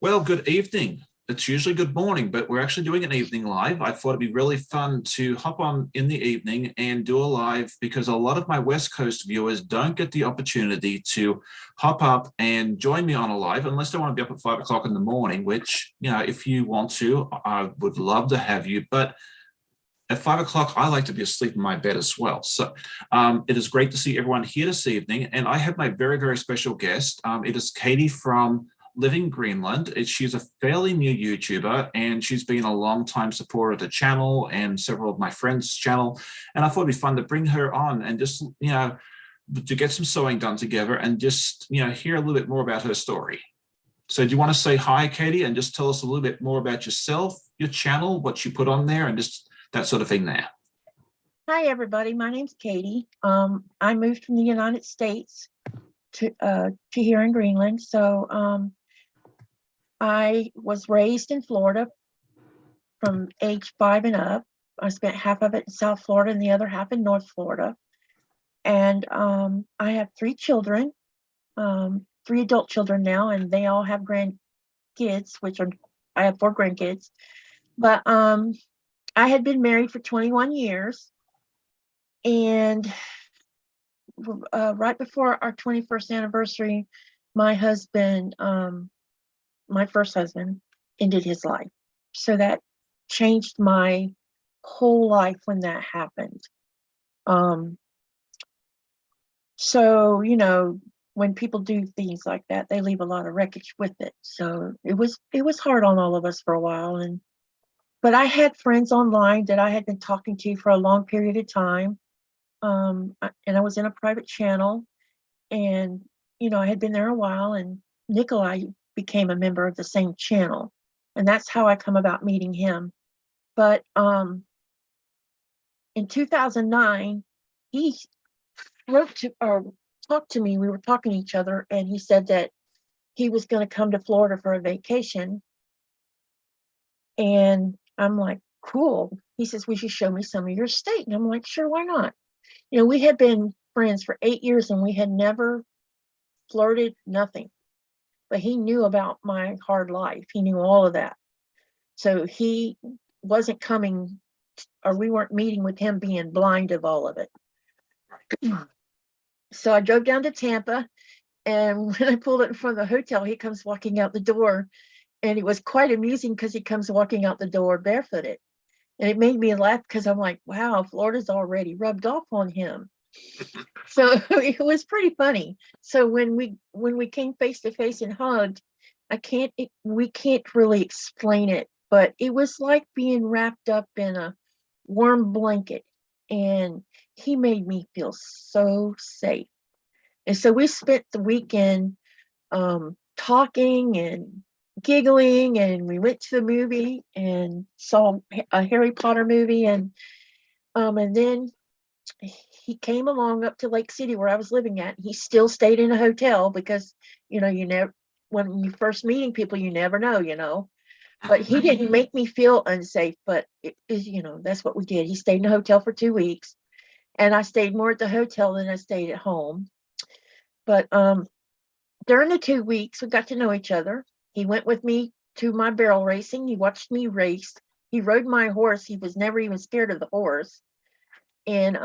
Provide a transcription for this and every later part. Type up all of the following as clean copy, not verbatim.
Well, good evening. It's usually good morning, but we're actually doing an evening live. I thought it'd be really fun to hop on in the evening and do a live because a lot of my West Coast viewers don't get the opportunity to hop up and join me on a live unless they want to be up at 5 o'clock in the morning, which, if you want to, I would love to have you. But at 5 o'clock, I like to be asleep in my bed as well. So it is great to see everyone here this evening. And I have my very, very special guest. It is Katy from Living Greenland. She's a fairly new YouTuber, and she's been a long time supporter of the channel and several of my friends' channel. And I thought it'd be fun to bring her on and just, to get some sewing done together and just, hear a little bit more about her story. So do you want to say hi, Katy, and just tell us a little bit more about yourself, your channel, what you put on there, and just that sort of thing there? Hi, everybody. My name's Katy. I moved from the United States to here in Greenland. So I was raised in Florida from age 5 and up. I spent half of it in South Florida and the other half in North Florida. And I have 3 children, 3 adult children now, and they all have grandkids, I have 4 grandkids. But I had been married for 21 years, and right before our 21st anniversary, my husband, my first husband, ended his life. So that changed my whole life when that happened. So, when people do things like that, they leave a lot of wreckage with it. So it was hard on all of us for a while. But I had friends online that I had been talking to for a long period of time. And I was in a private channel, and, I had been there a while, and Nikolai became a member of the same channel. And that's how I come about meeting him. But in 2009, he talked to me. We were talking to each other, and he said that he was going to come to Florida for a vacation. And I'm like, cool. He says, "We should show me some of your state." And I'm like, sure, why not? We had been friends for 8 years, and we had never flirted, nothing. But he knew about my hard life. He knew all of that. So he wasn't coming, or we weren't meeting with him being blind of all of it. So I drove down to Tampa, and when I pulled it in front of the hotel, he comes walking out the door. And it was quite amusing because he comes walking out the door barefooted. And it made me laugh because I'm like, wow, Florida's already rubbed off on him. So it was pretty funny. So when we came face to face and hugged, we can't really explain it, but it was like being wrapped up in a warm blanket. And he made me feel so safe. And so we spent the weekend talking and giggling, and we went to the movie and saw a Harry Potter movie, and then he came along up to Lake City where I was living at. He still stayed in a hotel because you never, when you first meeting people, you never know. But he didn't make me feel unsafe, but it is, that's what we did. He stayed in a hotel for 2 weeks, and I stayed more at the hotel than I stayed at home. But during the 2 weeks, we got to know each other. He went with me to my barrel racing. He watched me race. He rode my horse. He was never even scared of the horse. And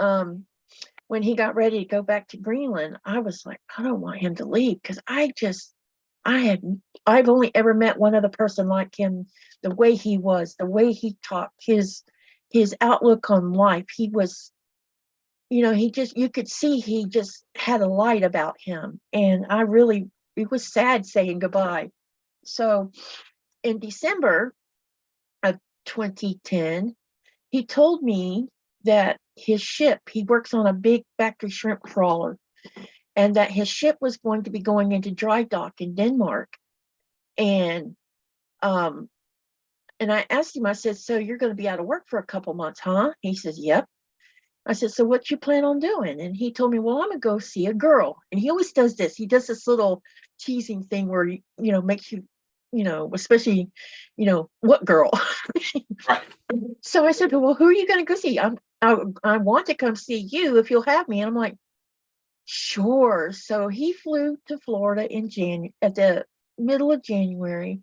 when he got ready to go back to Greenland, I was like, I don't want him to leave, because I've only ever met one other person like him. The way he was, the way he talked, his outlook on life. He was, you could see he just had a light about him. And it was sad saying goodbye. So in December of 2010, he told me that his ship, he works on a big factory shrimp trawler, and that his ship was going to be going into dry dock in Denmark. And I asked him, I said, "So you're going to be out of work for a couple months, huh?" He says, "Yep." I said, "So what you plan on doing?" And he told me, "Well, I'm going to go see a girl." And he always does this. He does this little teasing thing where, makes you, especially, what girl? Right. So I said, "Well, who are you going to go see?" I want to come see you if you'll have me. And I'm like, sure. So he flew to Florida at the middle of January.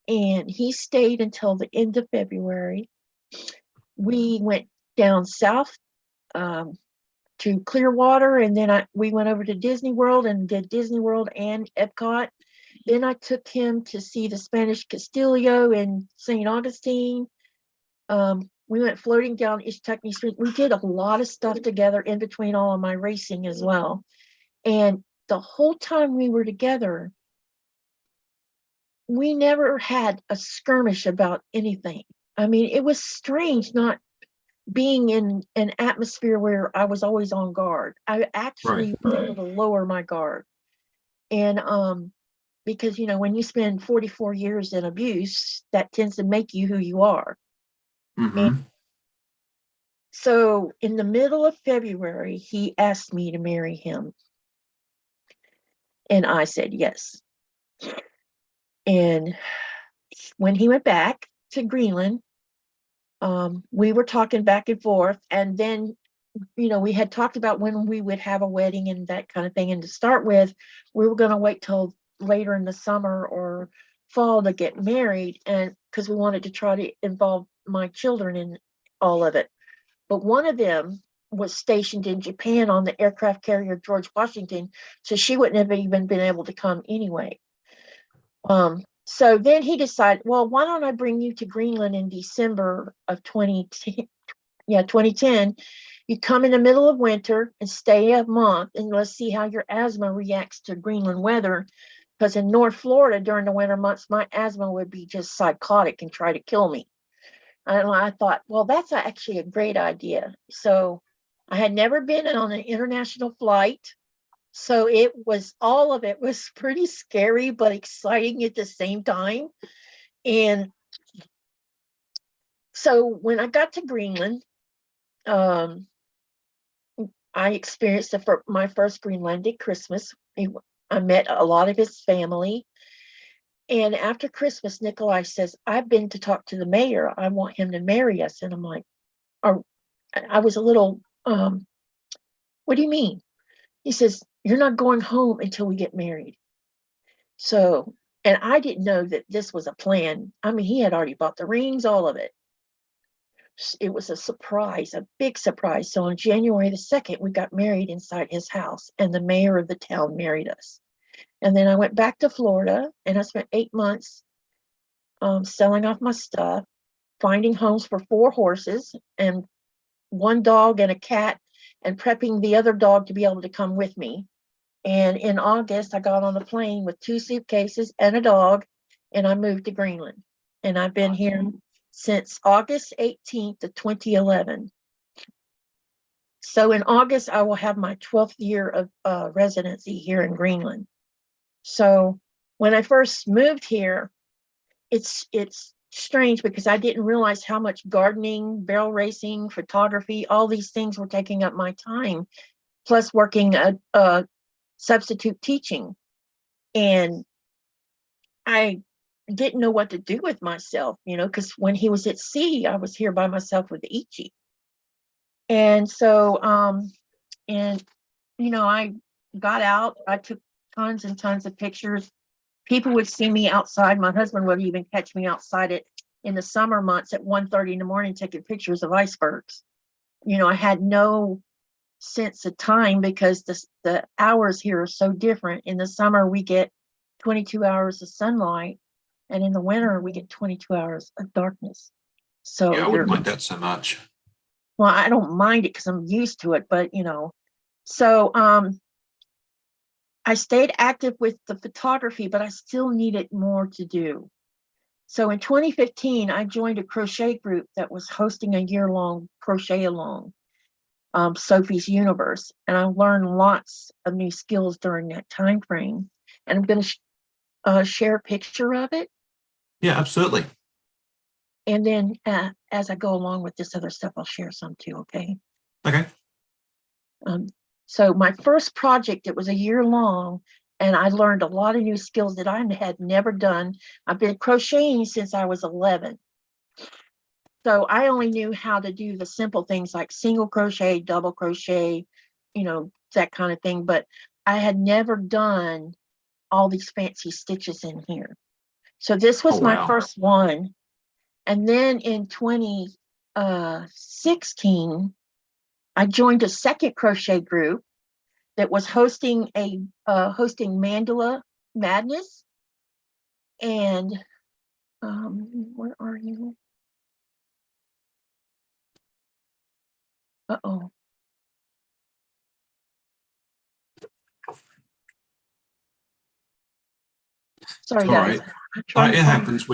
and he stayed until the end of February. We went down south to Clearwater, and then we went over to Disney World and did Disney World and Epcot. Then I took him to see the Spanish Castillo in St. Augustine. We went floating down Ishtuckney Street. We did a lot of stuff together in between all of my racing as well. And the whole time we were together, we never had a skirmish about anything. I mean, it was strange not being in an atmosphere where I was always on guard. I actually was able to lower my guard. And because, when you spend 44 years in abuse, that tends to make you who you are. And so in the middle of February, he asked me to marry him. And I said yes. And when he went back to Greenland, we were talking back and forth. And then, we had talked about when we would have a wedding and that kind of thing. And to start with, we were going to wait till later in the summer or fall to get married, and because we wanted to try to involve my children in all of it. But one of them was stationed in Japan on the aircraft carrier George Washington, so she wouldn't have even been able to come anyway. So then he decided, well, why don't I bring you to Greenland in December of 2010? Yeah, 2010. You come in the middle of winter and stay a month, and let's see how your asthma reacts to Greenland weather. Because in North Florida during the winter months, my asthma would be just psychotic and try to kill me. And I thought, well, that's actually a great idea. So I had never been on an international flight. So all of it was pretty scary, but exciting at the same time. And so when I got to Greenland, I experienced my first Greenlandic Christmas. I met a lot of his family. And after Christmas, Nikolai says, I've been to talk to the mayor. I want him to marry us. And I'm like, I was a little, what do you mean? He says, you're not going home until we get married. So, and I didn't know that this was a plan. I mean, he had already bought the rings, all of it. It was a surprise, a big surprise. So on January the 2nd, we got married inside his house, and the mayor of the town married us. And then I went back to Florida, and I spent 8 months selling off my stuff, finding homes for 4 horses and 1 dog and a cat, and prepping the other dog to be able to come with me. And in August, I got on a plane with 2 suitcases and a dog, and I moved to Greenland. And I've been here since August 18th of 2011. So in August, I will have my 12th year of residency here in Greenland. So when I first moved here, it's strange because I didn't realize how much gardening, barrel racing, photography, all these things were taking up my time, plus working a substitute teaching. And I didn't know what to do with myself, because when he was at sea, I was here by myself with Ichi. And so, I got out, I took tons and tons of pictures. People would see me outside. My husband would even catch me outside in the summer months at 1:30 in the morning taking pictures of icebergs. I had no sense of time because the hours here are so different. In the summer, we get 22 hours of sunlight, and in the winter, we get 22 hours of darkness. So yeah, I wouldn't mind that so much. Well, I don't mind it because I'm used to it, but so I stayed active with the photography, but I still needed more to do. So in 2015, I joined a crochet group that was hosting a year-long crochet along, Sophie's Universe, and I learned lots of new skills during that time frame. And I'm going to share a picture of it. Yeah, absolutely. And then as I go along with this other stuff, I'll share some too, okay? Okay. So my first project, it was a year long, and I learned a lot of new skills that I had never done. I've been crocheting since I was 11. So I only knew how to do the simple things like single crochet, double crochet, that kind of thing. But I had never done all these fancy stitches in here. So this Oh, was my wow. first one. And then in 2016, I joined a second crochet group that was hosting Mandala Madness. And where are you? Uh-oh. Sorry, It's all guys. right. I'm trying It to find. happens.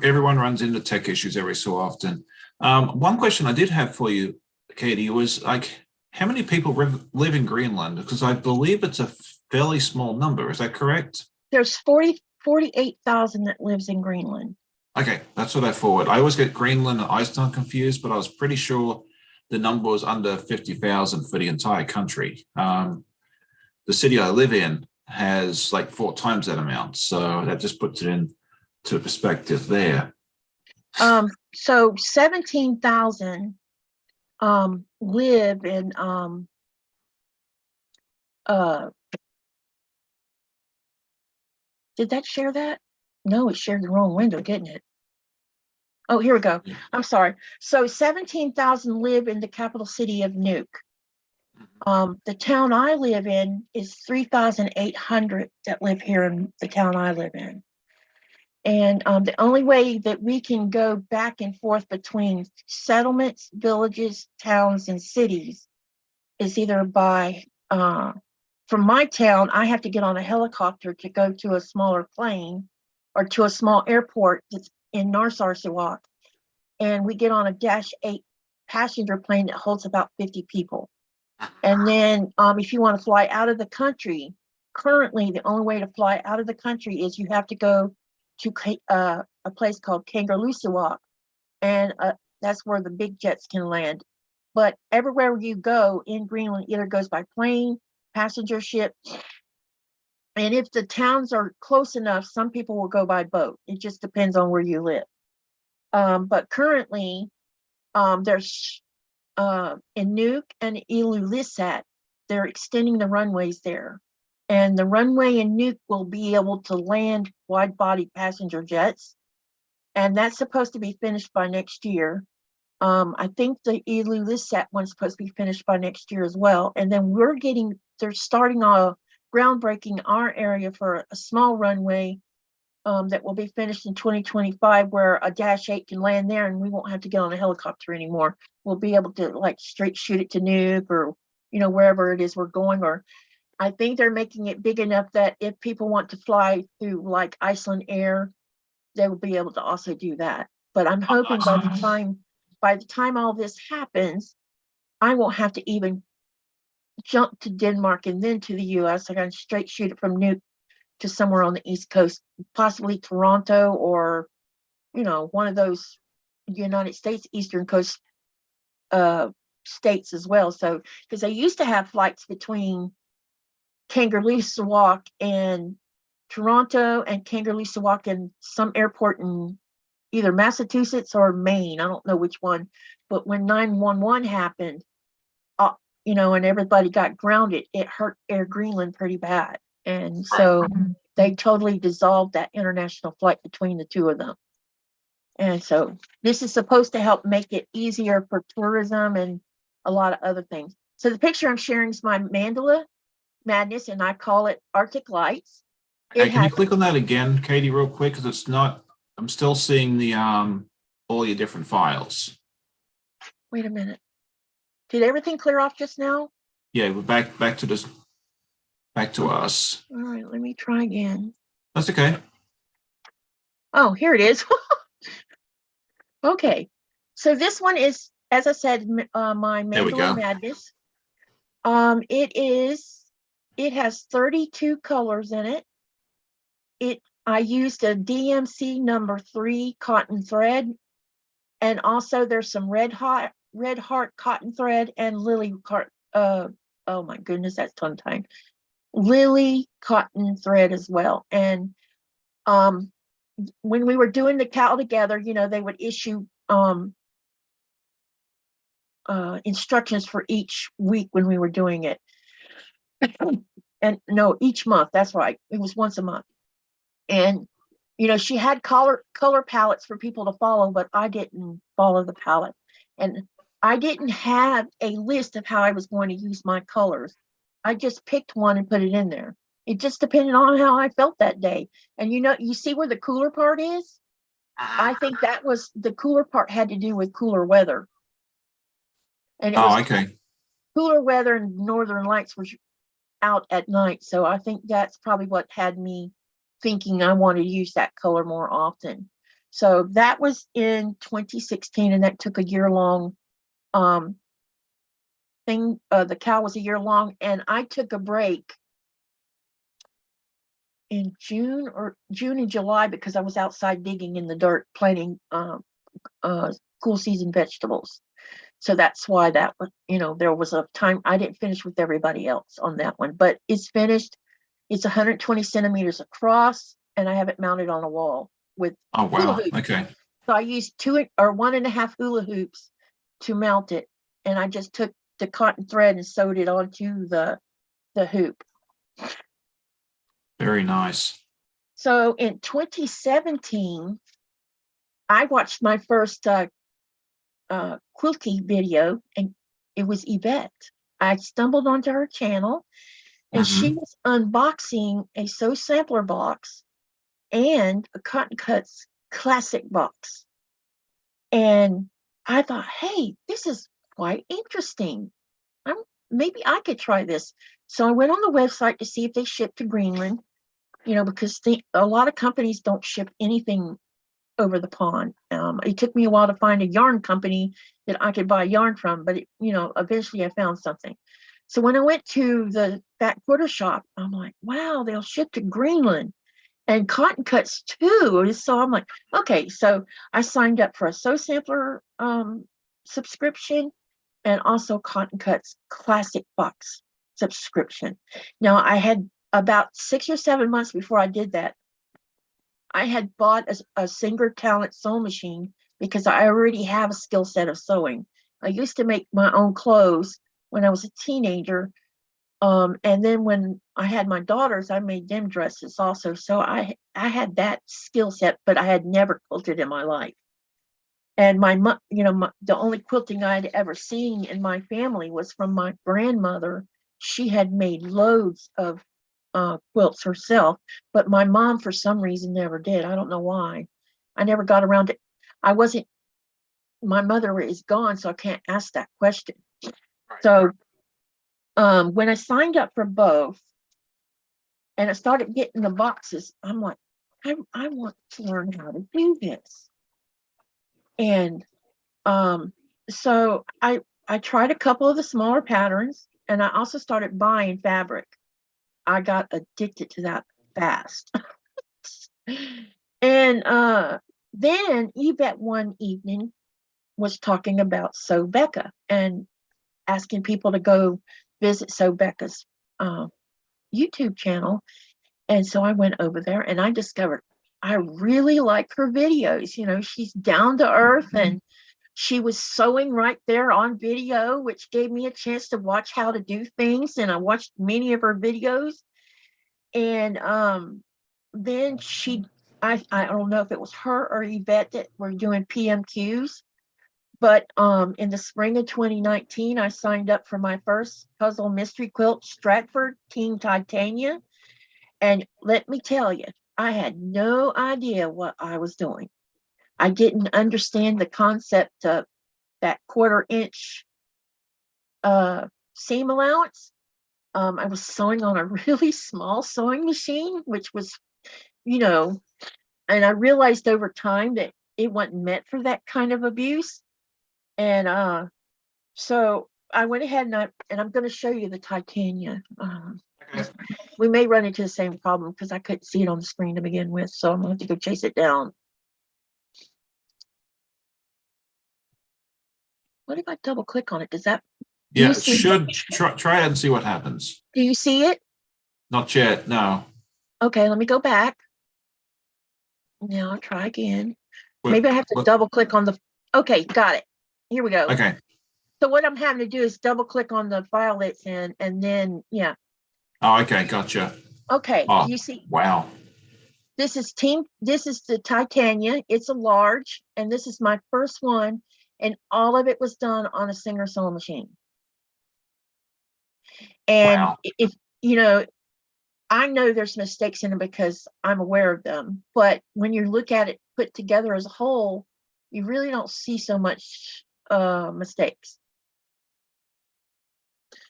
Everyone runs into tech issues every so often. One question I did have for you, Katie, was like, how many people live in Greenland? Because I believe it's a fairly small number. Is that correct? There's 48,000 that lives in Greenland. Okay, that's what I thought. I always get Greenland and Iceland confused, but I was pretty sure the number was under 50,000 for the entire country. The city I live in has like 4 times that amount. So that just puts it into perspective there. So 17,000 live in did that share that? No, it shared the wrong window, didn't it? Oh, here we go. Yeah. I'm sorry. So 17,000 live in the capital city of Nuuk. The town I live in is 3,800 that live here in the town I live in. And the only way that we can go back and forth between settlements, villages, towns, and cities is either by, from my town, I have to get on a helicopter to go to a smaller plane or to a small airport that's in Narsarsuaq. And we get on a Dash 8 passenger plane that holds about 50 people. And then if you want to fly out of the country, currently the only way to fly out of the country is you have to go to a place called Kangerlussuaq, and that's where the big jets can land. But everywhere you go in Greenland either goes by plane, passenger ship, and if the towns are close enough, some people will go by boat. It just depends on where you live. But currently, there's in Nuuk and Ilulissat, they're extending the runways there. And the runway in Nuuk will be able to land wide-body passenger jets. And that's supposed to be finished by next year. I think the Ilulissat one's supposed to be finished by next year as well. And then they're starting a groundbreaking our area for a small runway that will be finished in 2025, where a Dash 8 can land there and we won't have to get on a helicopter anymore. We'll be able to like straight shoot it to Nuuk or, wherever it is we're going. Or I think they're making it big enough that if people want to fly through like Iceland Air, they will be able to also do that. But I'm hoping by the time all this happens, I won't have to even jump to Denmark and then to the US. I can straight shoot it from Nuuk to somewhere on the East Coast, possibly Toronto or, one of those United States Eastern Coast states as well. So, because they used to have flights between Kangerlussuaq and Toronto and Kangerlussuaq and some airport in either Massachusetts or Maine. I don't know which one. But when 9/11 happened, and everybody got grounded, it hurt Air Greenland pretty bad. And so they totally dissolved that international flight between the two of them. And so this is supposed to help make it easier for tourism and a lot of other things. So the picture I'm sharing is my Mandala Madness, and I call it Arctic Lights. Hey, can you click on that again, Katie, real quick? Because it's not, I'm still seeing the all your different files. Wait a minute. Did everything clear off just now? Yeah, we're back to this, back to us. All right, let me try again. That's okay. Oh, here it is. Okay, so this one is, as I said, my Mandala Madness. It has 32 colors in it. I used a DMC number 3 cotton thread, and also there's some red heart cotton thread and oh my goodness, that's tongue tied. Lily cotton thread as well. And when we were doing the cowl together, they would issue instructions for each week when we were doing it. And no, each month, that's right. It was once a month. And She had color palettes for people to follow, but I didn't follow the palette. And I didn't have a list of how I was going to use my colors. I just picked one and put it in there. It just depended on how I felt that day. And you see where the cooler part is? I think that was the cooler part had to do with cooler weather. And it was okay. cooler weather, and northern lights were out at night. So I think that's probably what had me thinking I want to use that color more often. So that was in 2016, and that took a year-long thing. The cow was a year long, and I took a break in June and July because I was outside digging in the dirt, planting cool season vegetables. So that's why that was, there was a time I didn't finish with everybody else on that one, but it's finished. It's 120 centimeters across, and I have it mounted on a wall with Oh, hula wow. hoops. Okay. So I used 1.5 hula hoops to mount it, and I just took the cotton thread and sewed it onto the hoop. Very nice. So in 2017, I watched my first quilty video, and it was Yvette. I stumbled onto her channel, and she was unboxing a Sew Sampler box and a Cotton Cuts classic box. And I thought, hey, this is quite interesting. Maybe I could try this. So I went on the website to see if they ship to Greenland, because a lot of companies don't ship anything over the pond. It took me a while to find a yarn company that I could buy yarn from, but eventually I found something. So when I went to the Fat Quarter Shop, I'm like, wow, they'll ship to Greenland and Cotton Cuts too. So I'm like, okay. So I signed up for a Sew Sampler subscription, and also Cotton Cuts classic box subscription. Now I had about 6 or 7 months before I did that, I had bought a Singer Talent sewing machine because I already have a skill set of sewing. I used to make my own clothes when I was a teenager. And then when I had my daughters, I made them dresses also. So I had that skill set, but I had never quilted in my life. And the only quilting I had ever seen in my family was from my grandmother. She had made loads of quilts herself, but my mom, for some reason, never did. I don't know why. I never got around to. My mother is gone, so I can't ask that question. So when I signed up for both, and I started getting the boxes, I'm like, I want to learn how to do this. And so I tried a couple of the smaller patterns, and I also started buying fabric. I got addicted to that fast. And then Yvette one evening was talking about Sew Becca and asking people to go visit Sew Becca's YouTube channel. And so I went over there, and I discovered I really like her videos. She's down to earth, and she was sewing right there on video, which gave me a chance to watch how to do things. And I watched many of her videos. And then I don't know if it was her or Yvette that were doing PMQs, but in the spring of 2019, I signed up for my first puzzle mystery quilt, Stratford Team Titania. And let me tell you, I had no idea what I was doing. I didn't understand the concept of that 1/4 inch seam allowance. I was sewing on a really small sewing machine, which was, and I realized over time that it wasn't meant for that kind of abuse. And so I went ahead and I'm going to show you the Titania. Okay. We may run into the same problem because I couldn't see it on the screen to begin with, so I'm going to have to go chase it down. What if I double click on it? Does that? Yeah, it should. Try it and see what happens. Do you see it? Not yet, no. Okay, let me go back. Now I'll try again. Maybe I have to double click on the. Okay, got it. Here we go. Okay. So what I'm having to do is double click on the file it's in, and then yeah. Oh, okay, gotcha. Okay, Oh, you see. wow. This is the Titania. It's a large, and this is my first one, and all of it was done on a Singer sewing machine. And Wow. if you know, I know there's mistakes in them because I'm aware of them. But when you look at it put together as a whole, you really don't see so much mistakes.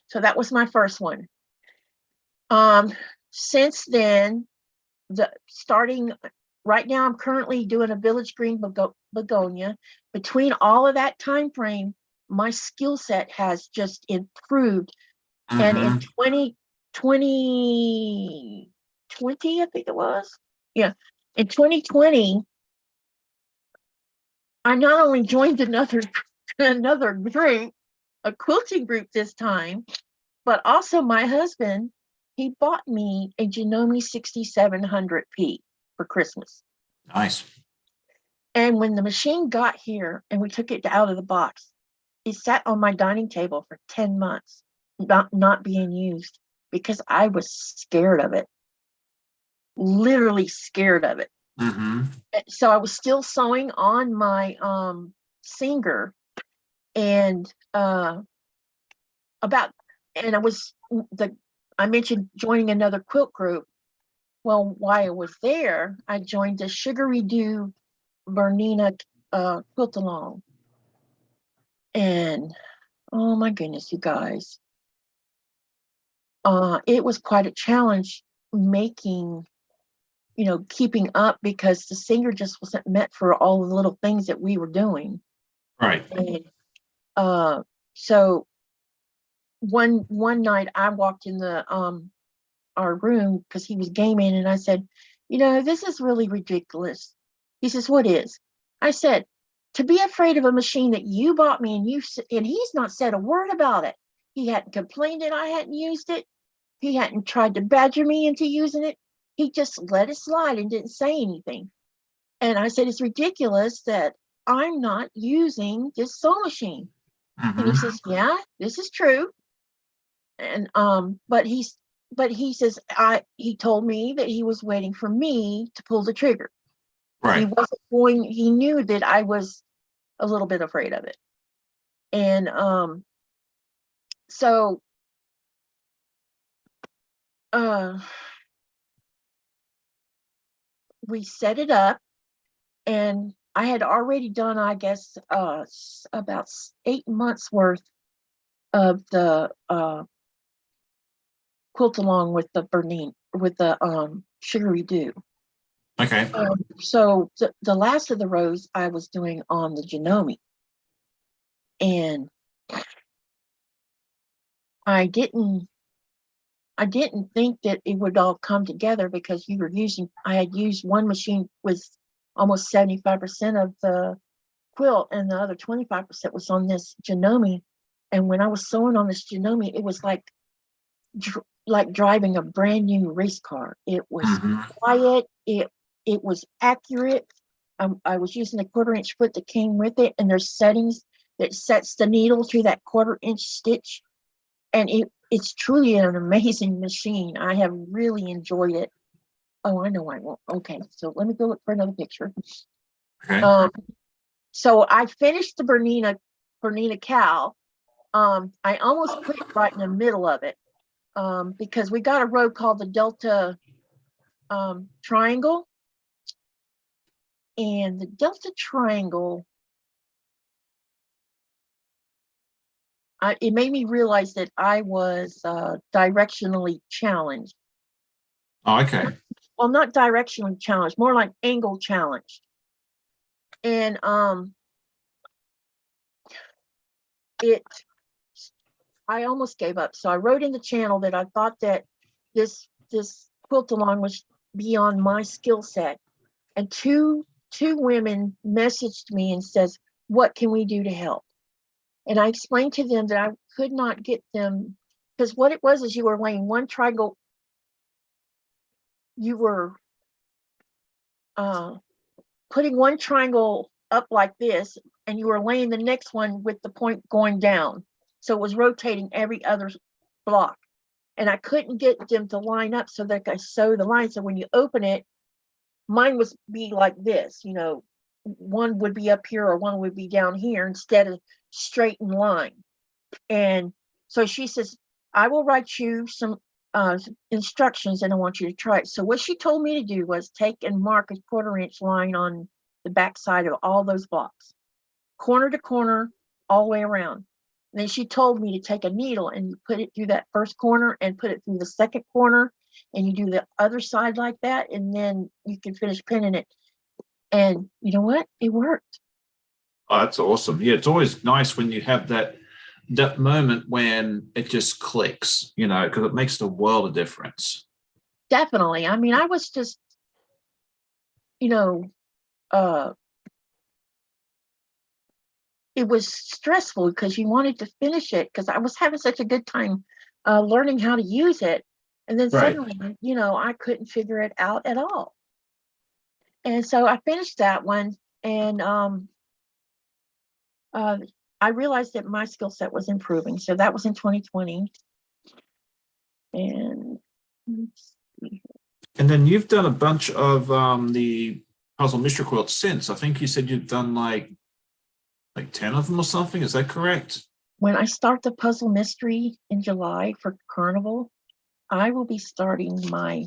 So that was my first one. Since then, starting right now, I'm currently doing a village green begonia. Between all of that time frame, my skill set has just improved. And in 2020, I think it was, yeah, in 2020, I not only joined another group, a quilting group this time, but also my husband, he bought me a Janome 6700P for Christmas. Nice. And when the machine got here and we took it out of the box, it sat on my dining table for 10 months, not being used, because I was scared of it, literally scared of it. So I was still sewing on my Singer, and I mentioned joining another quilt group. Well, while I was there, I joined the Sugary Dew Bernina quilt along. And oh my goodness, you guys. It was quite a challenge keeping up, because the Singer just wasn't meant for all the little things that we were doing. Right. And so one night I walked in our room because he was gaming, and I said, this is really ridiculous. He says, what is? I said, to be afraid of a machine that you bought me, and he's not said a word about it. He hadn't complained that I hadn't used it. He hadn't tried to badger me into using it. He just let it slide and didn't say anything. And I said, it's ridiculous that I'm not using this sewing machine. And he says, yeah, this is true. And but he says, he told me that he was waiting for me to pull the trigger. Right. He knew that I was a little bit afraid of it. And so we set it up, and I had already done, I guess, about 8 months worth of the quilt along with the Sugary Dew. Okay. So the last of the rows I was doing on the Janome, and I didn't think that it would all come together, because I had used one machine with almost 75% of the quilt, and the other 25% was on this Janome. And when I was sewing on this Janome, it was like driving a brand new race car. It was quiet. It was accurate. I was using a 1/4-inch foot that came with it, and there's settings that sets the needle through that 1/4-inch stitch. And it's truly an amazing machine. I have really enjoyed it. Oh, I know I won't. Okay, so let me go look for another picture. Okay. So I finished the Bernina cow. I almost put it right in the middle of it, because we got a row called the Delta Triangle. And the Delta Triangle, it made me realize that I was directionally challenged. Oh, okay. Well, not directionally challenged, more like angle challenged. And I almost gave up. So I wrote in the channel that I thought that this quilt along was beyond my skill set. And two women messaged me and says, what can we do to help? And I explained to them that I could not get them, because what it was is you were laying one triangle, you were putting one triangle up like this, and you were laying the next one with the point going down. So it was rotating every other block. And I couldn't get them to line up so that I could sew the line. So when you open it, mine was be like this, one would be up here or one would be down here instead of straight in line. And so she says, I will write you some instructions and I want you to try it. So what she told me to do was take and mark a 1/4-inch line on the back side of all those blocks, corner to corner, all the way around. And then she told me to take a needle and you put it through that first corner and put it through the second corner, and you do the other side like that, and then you can finish pinning it. And you know what? It worked. Oh, that's awesome. Yeah, it's always nice when you have that moment when it just clicks, because it makes the world of difference. Definitely. I mean, I was just, uh, it was stressful because you wanted to finish it because I was having such a good time learning how to use it. And then Right. suddenly, I couldn't figure it out at all. And so I finished that one, and I realized that my skill set was improving. So that was in 2020. And let's see. And then you've done a bunch of the puzzle mystery quilts since. I think you said you've done like 10 of them or something. Is that correct? When I start the puzzle mystery in July for Carnival, I will be starting my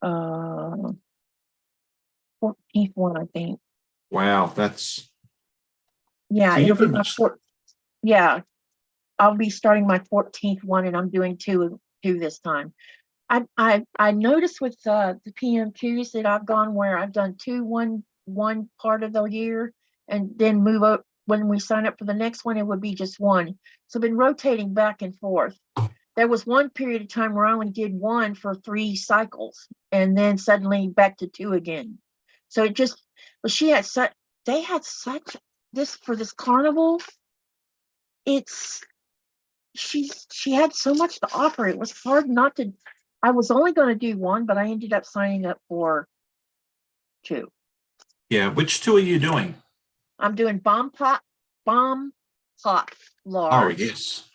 14th one, I think. Wow, that's Yeah, so it'll be my finished. yeah, I'll be starting my 14th one, and I'm doing two this time. I noticed with the PMQs that I've gone where I've done one part of the year and then move up when we sign up for the next one, it would be just one. So I've been rotating back and forth. There was one period of time where I only did one for 3 cycles and then suddenly back to 2 again. So it just, but they had such this for this carnival. She had so much to offer. It was hard not to. I was only going to do one, but I ended up signing up for 2. Yeah, which 2 are you doing? I'm doing bomb pot Oh, large, yes.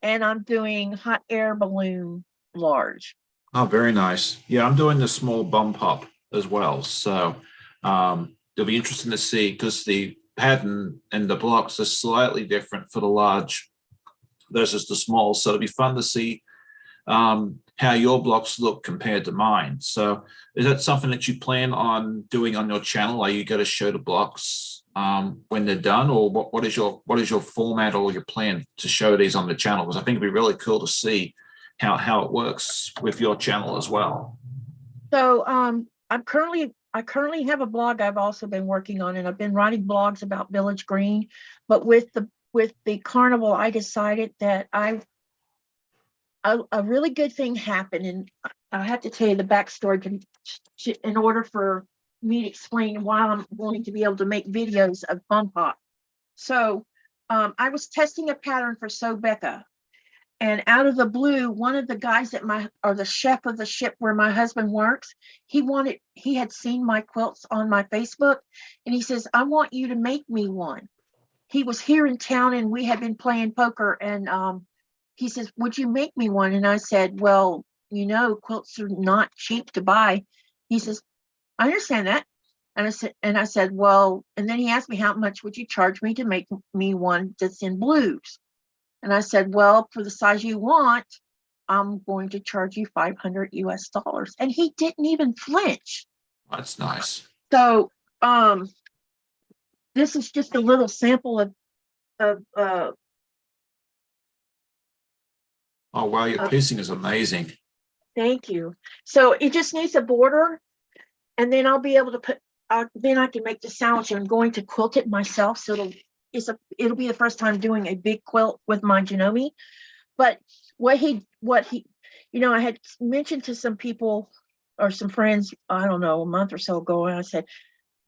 and I'm doing hot air balloon large. Oh, very nice. Yeah, I'm doing the small bump up as well. So it'll be interesting to see because the pattern and the blocks are slightly different for the large versus the small. So it'll be fun to see how your blocks look compared to mine. So is that something that you plan on doing on your channel? Are you going to show the blocks when they're done, or what is your format or your plan to show these on the channel? Because I think it'd be really cool to see how it works with your channel as well. So I currently have a blog I've also been working on, and I've been writing blogs about Village Green. But with the carnival, I decided that a really good thing happened, and I have to tell you the backstory in order for me to explain why I'm going to be able to make videos of Fun Pop. So I was testing a pattern for So Becca, and out of the blue, one of the guys the chef of the ship where my husband works, he had seen my quilts on my Facebook, and he says, I want you to make me one. He was here in town and we had been playing poker, and he says, would you make me one? And I said, well, quilts are not cheap to buy. He says, I understand that. And I said, well, and then he asked me, how much would you charge me to make me one that's in blues? And I said, well, for the size you want, I'm going to charge you $500 US. And he didn't even flinch. That's nice. So this is just a little sample of Oh, wow, your piecing is amazing. Thank you. So it just needs a border, and then I'll be able to then I can make the sandwich. I'm going to quilt it myself, so it'll be the first time doing a big quilt with my Janome. But what he I had mentioned to some people or some friends, I don't know, a month or so ago, and I said,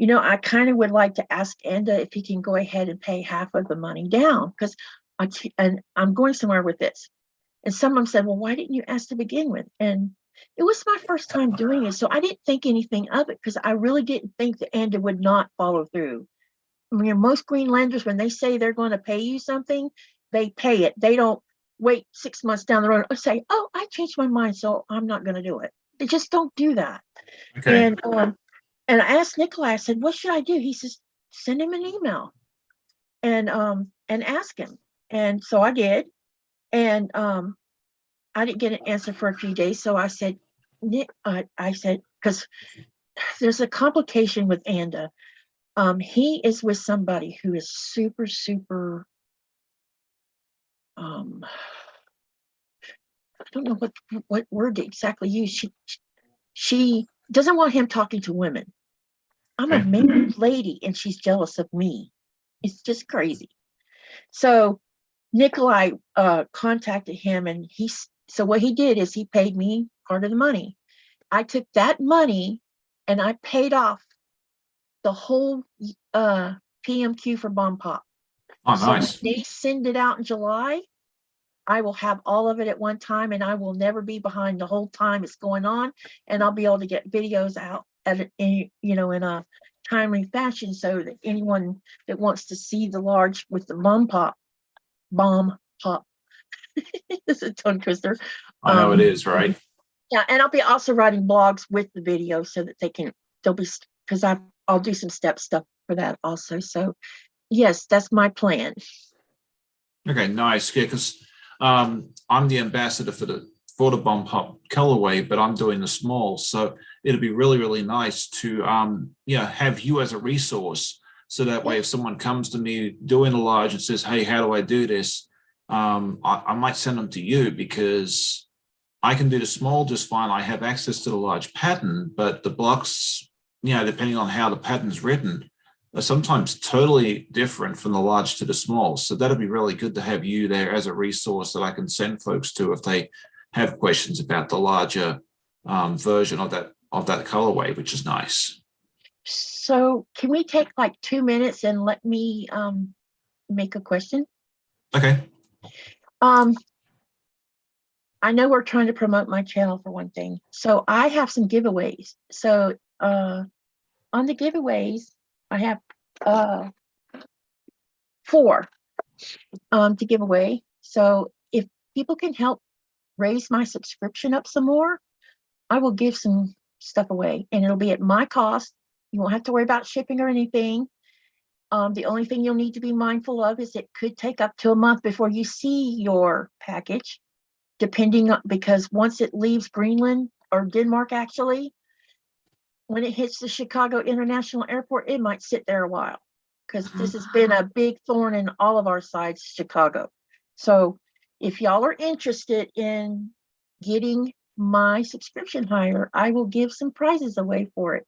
I kind of would like to ask Enda if he can go ahead and pay half of the money down, because I'm going somewhere with this. And someone said, well, why didn't you ask to begin with? And it was my first time doing it, so I didn't think anything of it because I really didn't think that Enda would not follow through. I mean, most Greenlanders, when they say they're going to pay you something, they pay it. They don't wait 6 months down the road and say, oh, I changed my mind, so I'm not going to do it. They just don't do that. Okay. And And I asked Nikolai, I said, what should I do? He says, send him an email and ask him. And so I did. And I didn't get an answer for a few days. So I said, Nick, I said, because there's a complication with Anda. He is with somebody who is super, super, I don't know what word to exactly use. She doesn't want him talking to women. I'm a married lady and she's jealous of me. It's just crazy. So Nikolai contacted him, and so what he did is he paid me part of the money. I took that money and I paid off the whole PMQ for Bomb Pop. Oh, So nice. when they send it out in July, I will have all of it at one time, and I will never be behind the whole time it's going on, and I'll be able to get videos out in a timely fashion, so that anyone that wants to see the large with the bomb pop. This is a tongue twister. I know it is, right? Yeah, and I'll be also writing blogs with the video so that they'll be, because I'll do some stuff for that also. So yes, that's my plan. Okay, nice. Yeah, because I'm the ambassador for the Bomb Pop colorway, but I'm doing the small. So it'd be really, really nice to have you as a resource. So that way, if someone comes to me doing a large and says, "Hey, how do I do this?" I might send them to you, because I can do the small just fine. I have access to the large pattern, but the blocks, depending on how the pattern's written, are sometimes totally different from the large to the small. So that'd be really good to have you there as a resource that I can send folks to if they have questions about the larger version of that colorway, which is nice. So can we take like 2 minutes and let me make a question? Okay. I know we're trying to promote my channel for one thing. So I have some giveaways. So on the giveaways, I have 4 to give away. So if people can help raise my subscription up some more, I will give some stuff away, and it'll be at my cost. You won't have to worry about shipping or anything. The only thing you'll need to be mindful of is it could take up to a month before you see your package, because once it leaves Greenland or Denmark, actually, when it hits the Chicago International Airport, it might sit there a while, because this has been a big thorn in all of our sides, Chicago. So if y'all are interested in getting my subscription higher, I will give some prizes away for it.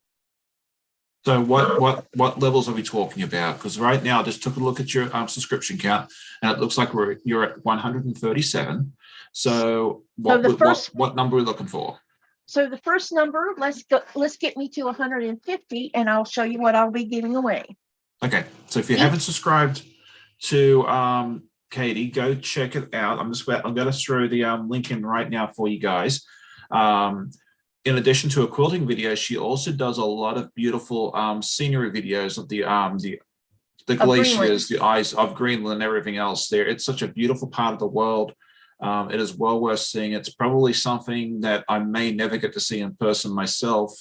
So what levels are we talking about? Because right now I just took a look at your subscription count, and it looks like you're at 137. So what number are we looking for? So the first number, let's get me to 150, and I'll show you what I'll be giving away. Okay. So if you haven't subscribed to Katy, go check it out. I'm going to throw the link in right now for you guys. In addition to a quilting video, she also does a lot of beautiful scenery videos of the glaciers, the ice of Greenland, and everything else there. It's such a beautiful part of the world. It is well worth seeing. It's probably something that I may never get to see in person myself.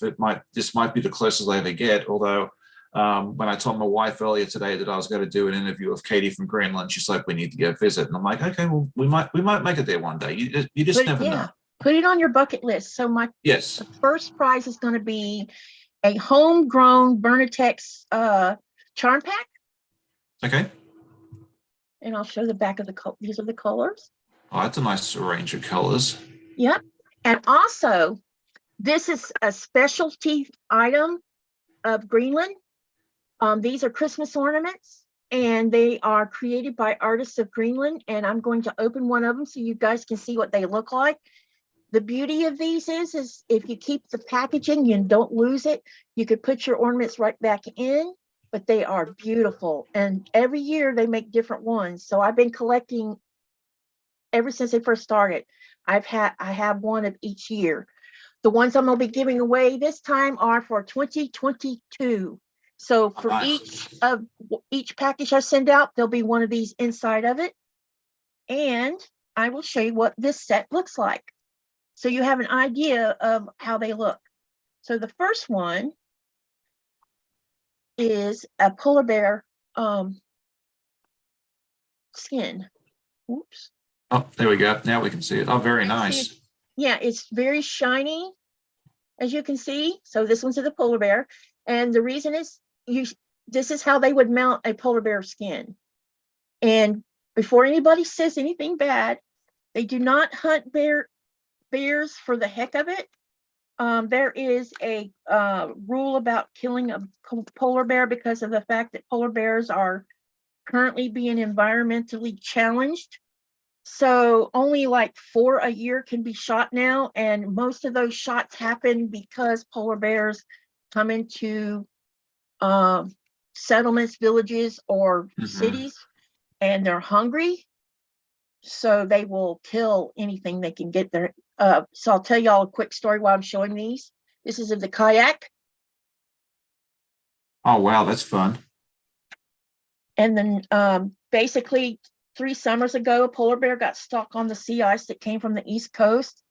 This might be the closest I ever get. Although when I told my wife earlier today that I was going to do an interview with Katy from Greenland, she's like, "We need to go visit." And I'm like, "Okay, well, we might make it there one day. You just never know." Put it on your bucket list. So the first prize is going to be a homegrown Bernatex's charm pack. Okay. And I'll show the back of these are the colors. Oh, that's a nice range of colors. Yep. And also, this is a specialty item of Greenland. These are Christmas ornaments, and they are created by artists of Greenland. And I'm going to open one of them so you guys can see what they look like. The beauty of these is if you keep the packaging and don't lose it, you could put your ornaments right back in, but they are beautiful. And every year they make different ones. So I've been collecting ever since they first started. I have one of each year. The ones I'm going to be giving away this time are for 2022. So for each package I send out, there'll be one of these inside of it. And I will show you what this set looks like, so you have an idea of how they look. So the first one is a polar bear skin. Oops. Oh, there we go. Now we can see it. Oh, very nice. Yeah, it's very shiny, as you can see. So this one's the polar bear. And the reason is this is how they would mount a polar bear skin. And before anybody says anything bad, they do not hunt bears for the heck of it. There is a rule about killing a polar bear because of the fact that polar bears are currently being environmentally challenged. So only like 4 a year can be shot now. And most of those shots happen because polar bears come into settlements, villages, or cities, and they're hungry. So they will kill anything they can get there. So I'll tell y'all a quick story while I'm showing these. This is of the kayak. Oh, wow, that's fun. And then basically 3 summers ago, a polar bear got stuck on the sea ice that came from the East Coast,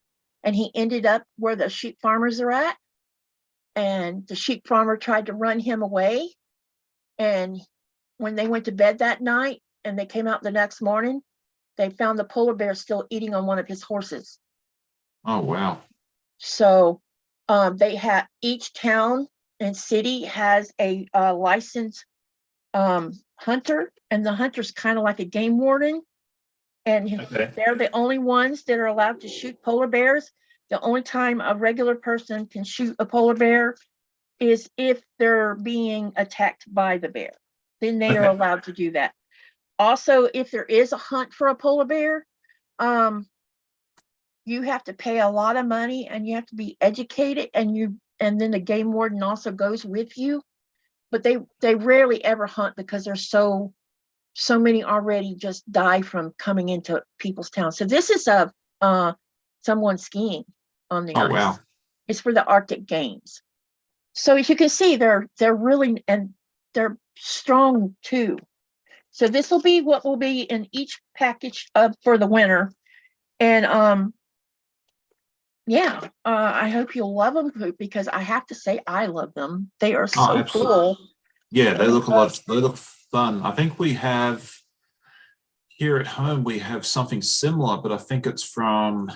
and he ended up where the sheep farmers are at. And the sheep farmer tried to run him away. And when they went to bed that night and they came out the next morning, they found the polar bear still eating on one of his horses. Oh, wow. So they have, each town and city has a licensed hunter, and the hunter's kind of like a game warden. And they're the only ones that are allowed to shoot polar bears. The only time a regular person can shoot a polar bear is if they're being attacked by the bear. Then they are allowed to do that. Also, if there is a hunt for a polar bear, you have to pay a lot of money and you have to be educated, and then the game warden also goes with you. But they rarely ever hunt because there's so many already just die from coming into people's towns. So this is someone skiing on the ice. Wow. It's for the Arctic Games. So as you can see, they're really, and they're strong too. So this will be what will be in each package for the winter. And I hope you'll love them, because I have to say I love them. They are so cool. Yeah, they look they look fun. I think we have here at home, we have something similar, but I think it's from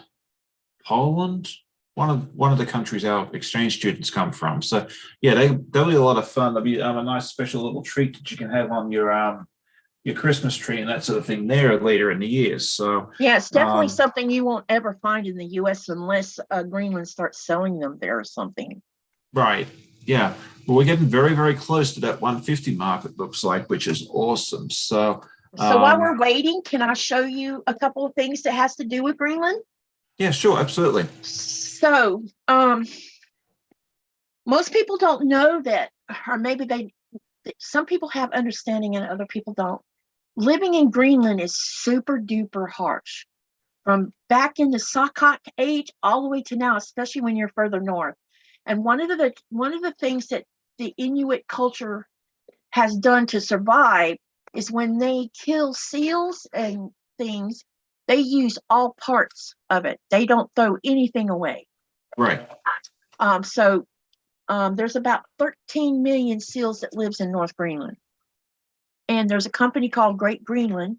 Poland, one of the countries our exchange students come from. So yeah, they'll be a lot of fun. They'll be a nice special little treat that you can have on your Christmas tree and that sort of thing there later in the year. So yeah, it's definitely something you won't ever find in the US unless Greenland starts selling them there or something. Right. Yeah. Well, we're getting very, very close to that 150 mark, it looks like, which is awesome. So while we're waiting, can I show you a couple of things that has to do with Greenland? Yeah, sure, absolutely. So most people don't know that, or maybe some people have understanding and other people don't. Living in Greenland is super duper harsh. From back in the Sakat age all the way to now, especially when you're further north. And one of the things that the Inuit culture has done to survive is when they kill seals and things, they use all parts of it. They don't throw anything away. Right. So there's about 13 million seals that lives in North Greenland. And there's a company called Great Greenland.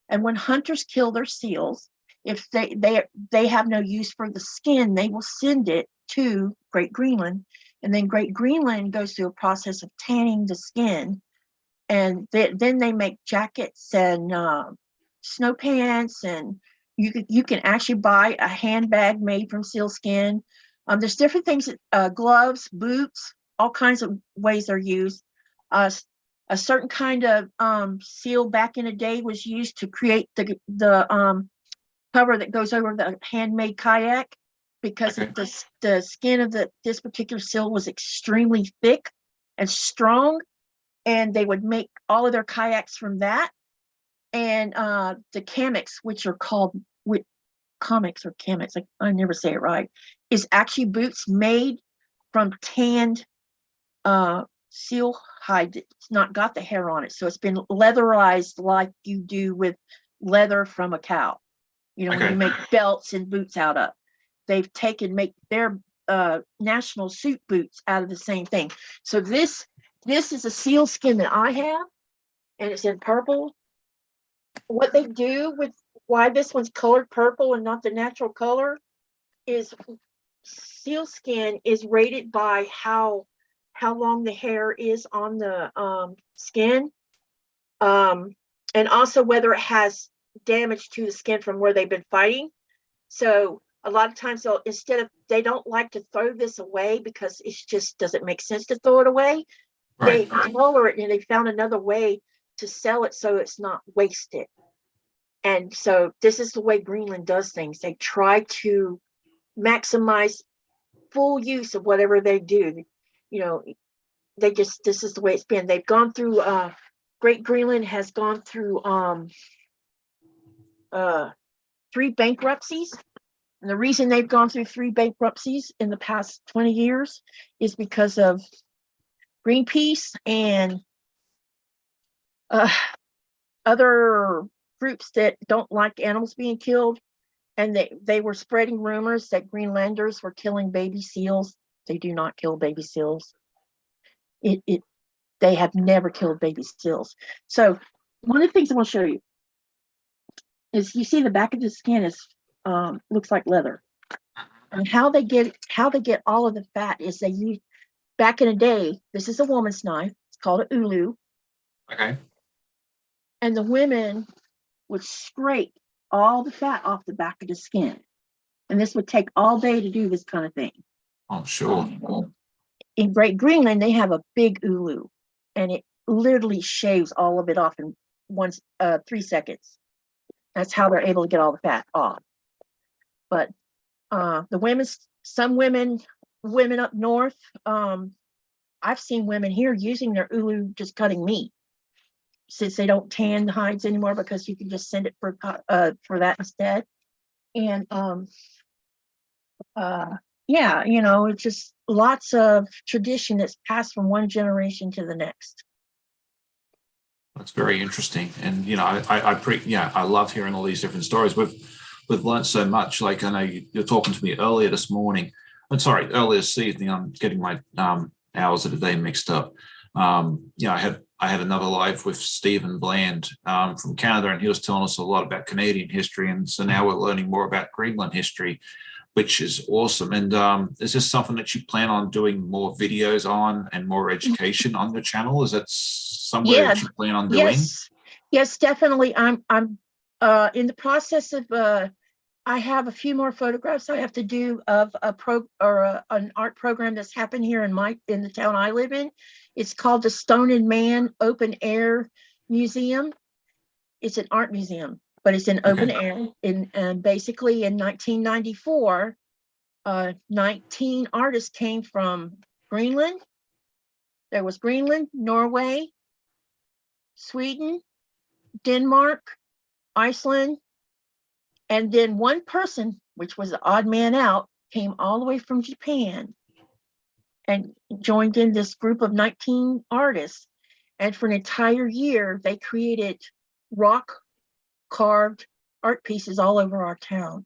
And when hunters kill their seals, if they have no use for the skin, they will send it to Great Greenland. And then Great Greenland goes through a process of tanning the skin. And then they make jackets and snow pants, and you can actually buy a handbag made from seal skin. There's different things, gloves, boots, all kinds of ways they're used. A certain kind of seal back in the day was used to create the cover that goes over the handmade kayak, because the skin of this particular seal was extremely thick and strong, and they would make all of their kayaks from that. And the kamiks, which are called comics or kamiks, I never say it right, is actually boots made from tanned seal hide. It's not got the hair on it, so it's been leatherized like you do with leather from a cow. When you make belts and boots out of. They've make their national suit boots out of the same thing. So this This is a seal skin that I have, and it's in purple. What they do with why this one's colored purple and not the natural color is seal skin is rated by how long the hair is on the skin, and also whether it has damage to the skin from where they've been fighting. So a lot of times they don't like to throw this away because it just doesn't make sense to throw it away. Right. They color it and they found another way to sell it so it's not wasted. And so this is the way Greenland does things. They try to maximize full use of whatever they do. You know, this is the way it's been. They've gone through Great Greenland has gone through 3 bankruptcies. And the reason they've gone through 3 bankruptcies in the past 20 years is because of Greenpeace and other groups that don't like animals being killed. And they were spreading rumors that Greenlanders were killing baby seals. They do not kill baby seals. They have never killed baby seals. So one of the things I want to show you is you see the back of the skin is looks like leather. And how they get all of the fat is they use, back in the day, this is a woman's knife. It's called a ulu. Okay. And the women would scrape all the fat off the back of the skin. And this would take all day to do this kind of thing. Oh, sure. In Great Greenland, they have a big ulu, and it literally shaves all of it off in 3 seconds. That's how they're able to get all the fat off. But some women up north, I've seen women here using their ulu just cutting meat, since they don't tan the hides anymore because you can just send it for that instead. And yeah, it's just lots of tradition that's passed from one generation to the next. That's very interesting. And, I love hearing all these different stories. We've learned so much. Like, I know you're talking to me earlier this morning. I'm sorry, earlier this evening. I'm getting my hours of the day mixed up. I had another live with Stephen Bland from Canada, and he was telling us a lot about Canadian history. And so now we're learning more about Greenland history, which is awesome. And is this something that you plan on doing more videos on and more education on your channel? Is that somewhere that you plan on doing? Yes, definitely. I'm in the process of. I have a few more photographs I have to do of an art program that's happened here in the town I live in. It's called the Stone and Man Open Air Museum. It's an art museum, but it's in open air. And basically in 1994, 19 artists came from Greenland. There was Greenland, Norway, Sweden, Denmark, Iceland, and then one person, which was the odd man out, came all the way from Japan and joined in this group of 19 artists. And for an entire year, they created rock carved art pieces all over our town.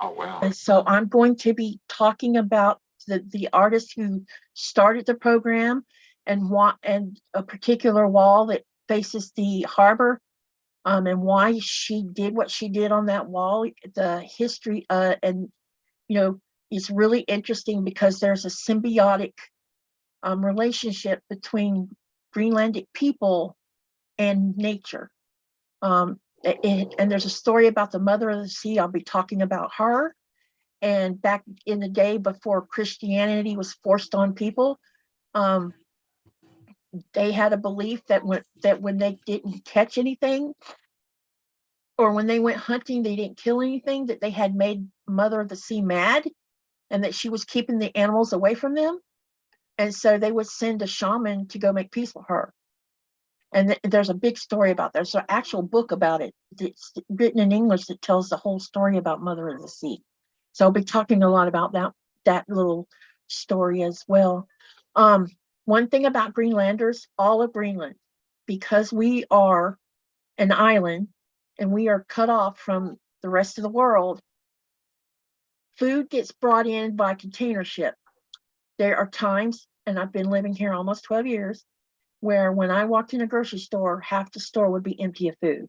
Oh, wow. And so I'm going to be talking about the artist who started the program and a particular wall that faces the harbor, and why she did what she did on that wall. The history, and it's really interesting because there's a symbiotic relationship between Greenlandic people and nature. And there's a story about the Mother of the Sea. I'll be talking about her. And back in the day before Christianity was forced on people, they had a belief that when they didn't catch anything, or when they went hunting, they didn't kill anything, that they had made Mother of the Sea mad, and that she was keeping the animals away from them. And so they would send a shaman to go make peace with her. And there's a big story about that. There's an actual book about it that's written in English that tells the whole story about Mother of the Sea. So I'll be talking a lot about that little story as well. One thing about Greenlanders, all of Greenland, because we are an island and we are cut off from the rest of the world, food gets brought in by container ship. There are times, and I've been living here almost 12 years, where when I walked in a grocery store, half the store would be empty of food.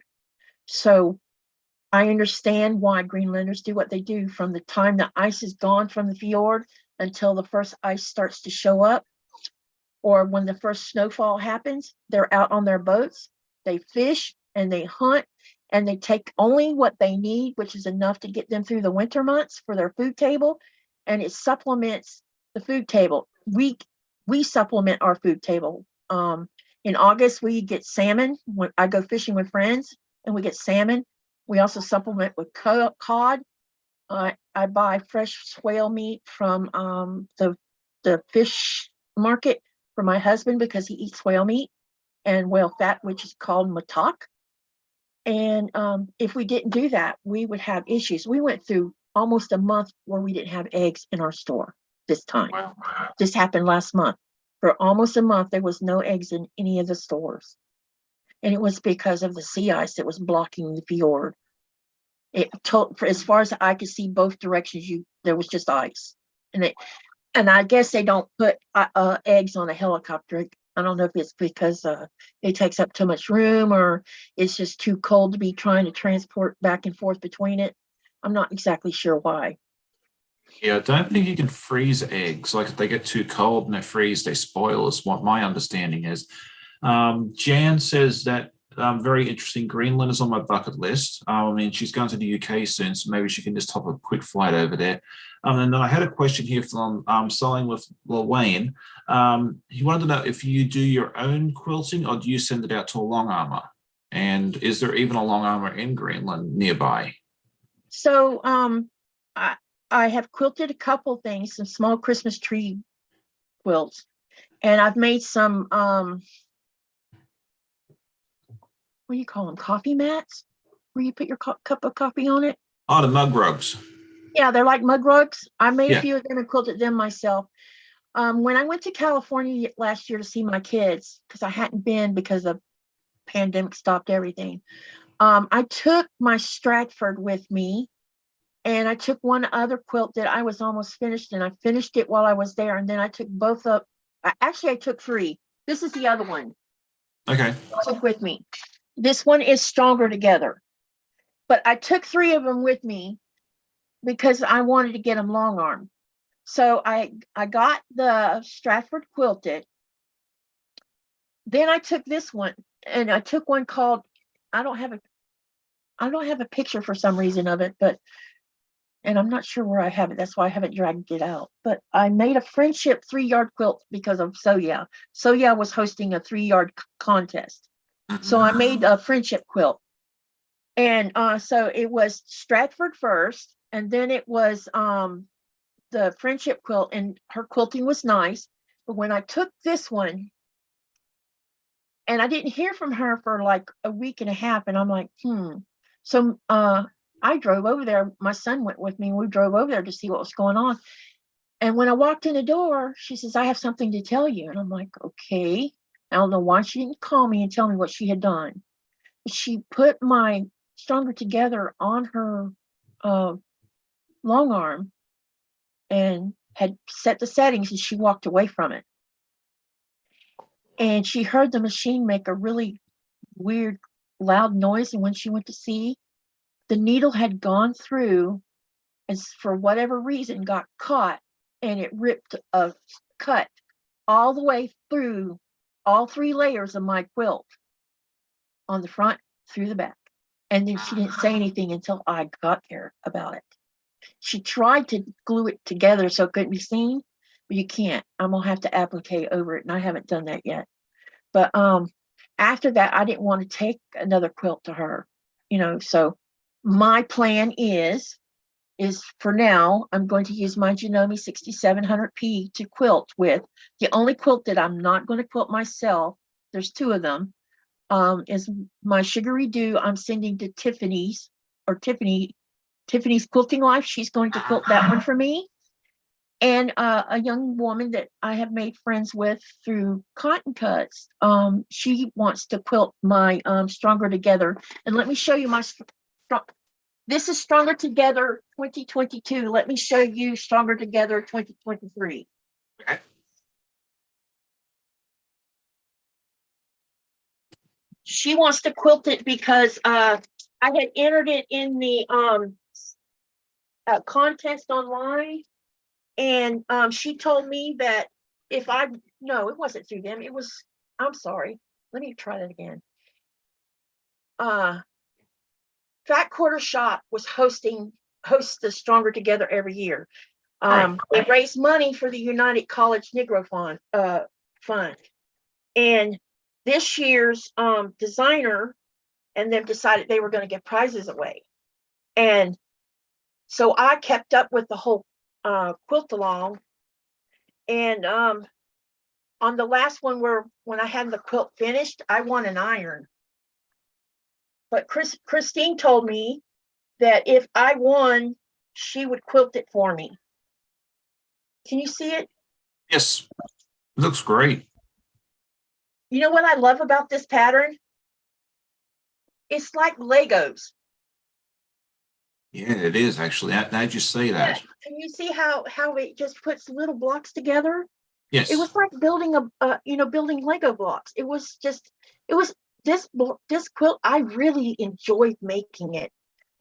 So I understand why Greenlanders do what they do from the time the ice is gone from the fjord until the first ice starts to show up, or when the first snowfall happens. They're out on their boats, they fish and they hunt, and they take only what they need, which is enough to get them through the winter months for their food table, and it supplements the food table. We supplement our food table. In August, we get salmon. When I go fishing with friends, and we get salmon. We also supplement with cod. I buy fresh whale meat from the fish market for my husband because he eats whale meat and whale fat, which is called matok. And if we didn't do that, we would have issues. We went through almost a month where we didn't have eggs in our store this time. Wow. This happened last month. For almost a month, there was no eggs in any of the stores. And it was because of the sea ice that was blocking the fjord. For as far as I could see, both directions, there was just ice. And I guess they don't put eggs on a helicopter. I don't know if it's because it takes up too much room, or it's just too cold to be trying to transport back and forth between it. I'm not exactly sure why. Yeah, I don't think you can freeze eggs. Like if they get too cold and they freeze, they spoil, is what my understanding is. Jan says that very interesting. Greenland is on my bucket list. I mean, she's going to the UK soon, so maybe she can just hop a quick flight over there. And then I had a question here from Selling with Lil Wayne. He wanted to know if you do your own quilting or do you send it out to a long armor? And is there even a long armor in Greenland nearby? So I have quilted a couple things, some small Christmas tree quilts, and I've made some what do you call them? Coffee mats, where you put your cup of coffee on it. Oh, the mug rugs. Yeah, they're like mug rugs. I made Yeah. a few of them and quilted them myself. When I went to California last year to see my kids, because I hadn't been because the pandemic stopped everything, I took my Stratford with me, and I took one other quilt that I was almost finished, and I finished it while I was there. And then I took both up. Actually, I took three. This is the other one Okay. I took with me. This one is Stronger Together, but I took three of them with me because I wanted to get them long arm. So I got the Stratford quilted. Then I took this one, and I took one called, I don't have a picture for some reason of it, and I'm not sure where I have it. That's why I haven't dragged it out. But I made a friendship 3-yard quilt because of Soya. Soya was hosting a 3-yard contest. So I made a friendship quilt. And so it was Stratford first, and then it was the friendship quilt, and her quilting was nice. But when I took this one, and I didn't hear from her for like a week and a half, and I'm like, So I drove over there. My son went with me, and we drove over there to see what was going on. And when I walked in the door, she says, I have something to tell you. And I'm like, okay. I don't know why she didn't call me and tell me what she had done. She put my Stronger Together on her long arm and had set the settings, and she walked away from it. And she heard the machine make a really weird, loud noise. And when she went to see, the needle had gone through, and for whatever reason got caught, and it ripped a cut all the way through all 3 layers of my quilt, on the front, through the back. And then she didn't say anything until I got there about it. She tried to glue it together so it couldn't be seen, but you can't. I'm gonna have to applique over it, and I haven't done that yet. But after that, I didn't want to take another quilt to her, so my plan is for now, I'm going to use my Janome 6700P to quilt with. The only quilt that I'm not going to quilt myself, there's 2 of them, is my Sugary Dew. I'm sending to Tiffany's Quilting Life. She's going to quilt that one for me. And a young woman that I have made friends with through Cotton Cuts, she wants to quilt my Stronger Together. And let me show you my this is Stronger Together 2022. Let me show you Stronger Together 2023. Okay. she wants to quilt it because I had entered it in the contest online, and she told me that if I no, it wasn't through them. It was, I'm sorry. Let me try that again. Fat Quarter Shop was hosts the Stronger Together every year. They raise money for the United College Negro Fund. And this year's designer and them decided they were going to give prizes away. And so I kept up with the whole quilt along. And on the last one when I had the quilt finished, I won an iron. But Christine told me that if I won, she would quilt it for me. Can you see it? Yes, it looks great. You know what I love about this pattern? It's like Legos. Yeah, it is actually. How'd you say that? Yeah. Can you see how it just puts little blocks together? Yes. It was like building building Lego blocks. It was this quilt. I really enjoyed making it,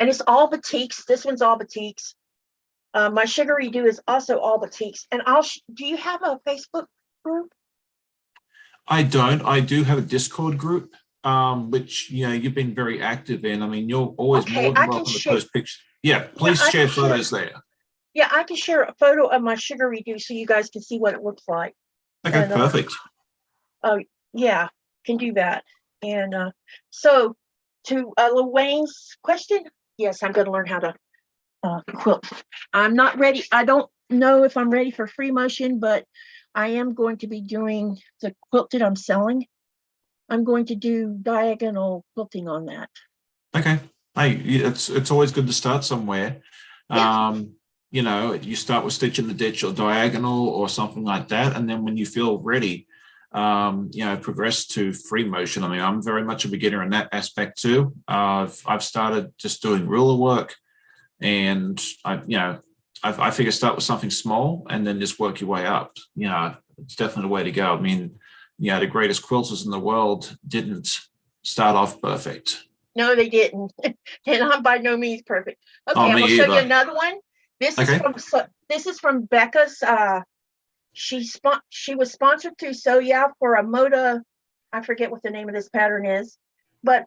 and it's all batiks. This one's all batiks. My Sugary Do is also all batiks. And do you have a Facebook group? I don't. I do have a Discord group, which you've been very active in. I mean, you're always more than welcome to post pictures. Yeah, please share photos there. Yeah, I can share a photo of my Sugary Do so you guys can see what it looks like. Okay, perfect. Oh, yeah, can do that. And so to Luane's question, yes, I'm going to learn how to quilt. I'm not ready. I don't know if I'm ready for free motion, but I am going to be doing the quilt that I'm selling. I'm going to do diagonal quilting on that. Okay. Hey, it's always good to start somewhere. Yeah. You start with stitching the ditch or diagonal or something like that, and then when you feel ready, progress to free motion. I mean, I'm very much a beginner in that aspect too. I've started just doing ruler work, and I figure start with something small and then just work your way up. It's definitely the way to go. I mean, the greatest quilters in the world didn't start off perfect. No, they didn't. And I'm by no means perfect. Okay, I'm gonna show you another one. This is from Becca's. She was sponsored through So Yeah for a Moda. I forget what the name of this pattern is, but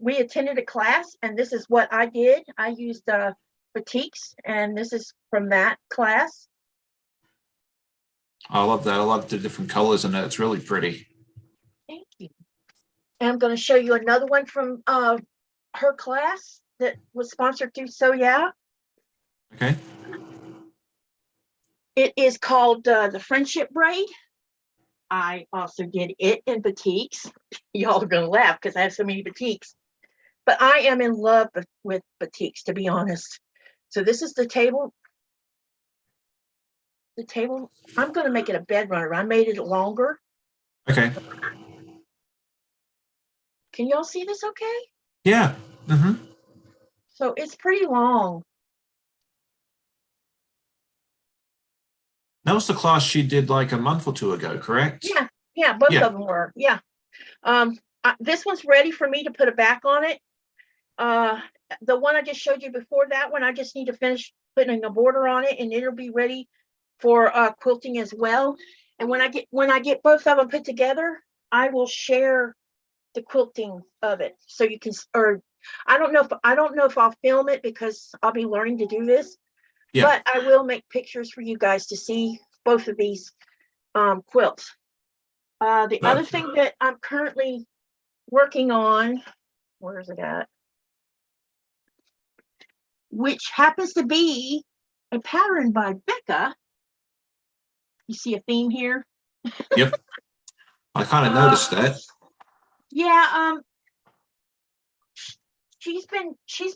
we attended a class, and this is what I did. I used batiks, and this is from that class. I love that. I love the different colors in it. It's really pretty. Thank you. And I'm going to show you another one from her class that was sponsored through So Yeah. Okay. It is called the Friendship Braid. I also did it in batiks. Y'all are going to laugh because I have so many batiks. But I am in love with batiks, to be honest. So this is the table. The table, I'm going to make it a bed runner. I made it longer. Okay. Can y'all see this okay? Yeah. Mm-hmm. So it's pretty long. That was the class she did like a month or two ago, correct? Yeah, both of them were. Yeah. This one's ready for me to put a back on it. The one I just showed you before that one, I just need to finish putting a border on it, and it'll be ready for quilting as well. And when I get both of them put together, I will share the quilting of it, so you can. Or I don't know if I'll film it because I'll be learning to do this. Yeah. But I will make pictures for you guys to see both of these quilts. The other thing that I'm currently working on, where is it at? Which happens to be a pattern by Becca. You see a theme here? Yep. I kind of noticed that. Yeah. She's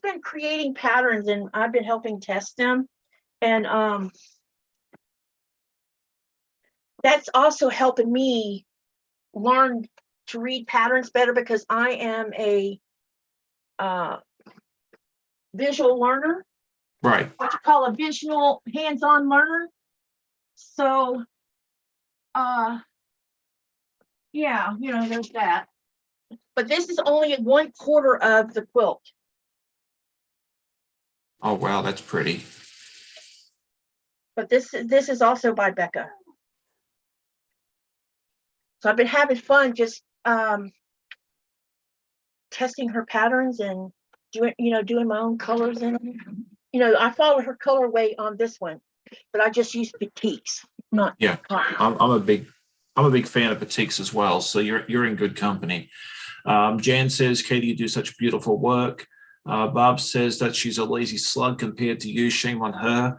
been creating patterns, and I've been helping test them. And that's also helping me learn to read patterns better, because I am a visual learner. Right. What you call a visual hands-on learner. So yeah, there's that. But this is only 1/4 of the quilt. Oh, wow, that's pretty. But this is also by Becca. So I've been having fun just testing her patterns and doing my own colors in them. I followed her colorway on this one, but I just used batiks, not cotton. I'm a big fan of batiks as well. So you're in good company. Jan says, Katie, you do such beautiful work. Bob says that she's a lazy slug compared to you. Shame on her.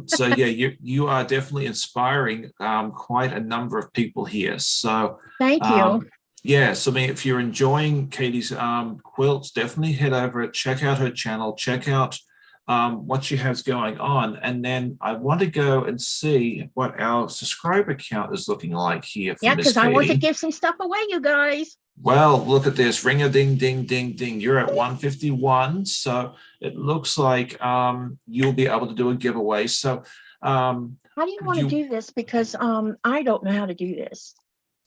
So yeah, you are definitely inspiring quite a number of people here. So thank you. Yes, I mean, if you're enjoying Katie's quilts, definitely head over it, check out her channel, check out what she has going on. And then I want to go and see what our subscriber count is looking like here for Miss because I want to Katie. give some stuff away, you guys. Well, look at this. Ring a ding, ding, ding, ding. You're at 151. So it looks like you'll be able to do a giveaway. So how do you want to do this? Because I don't know how to do this.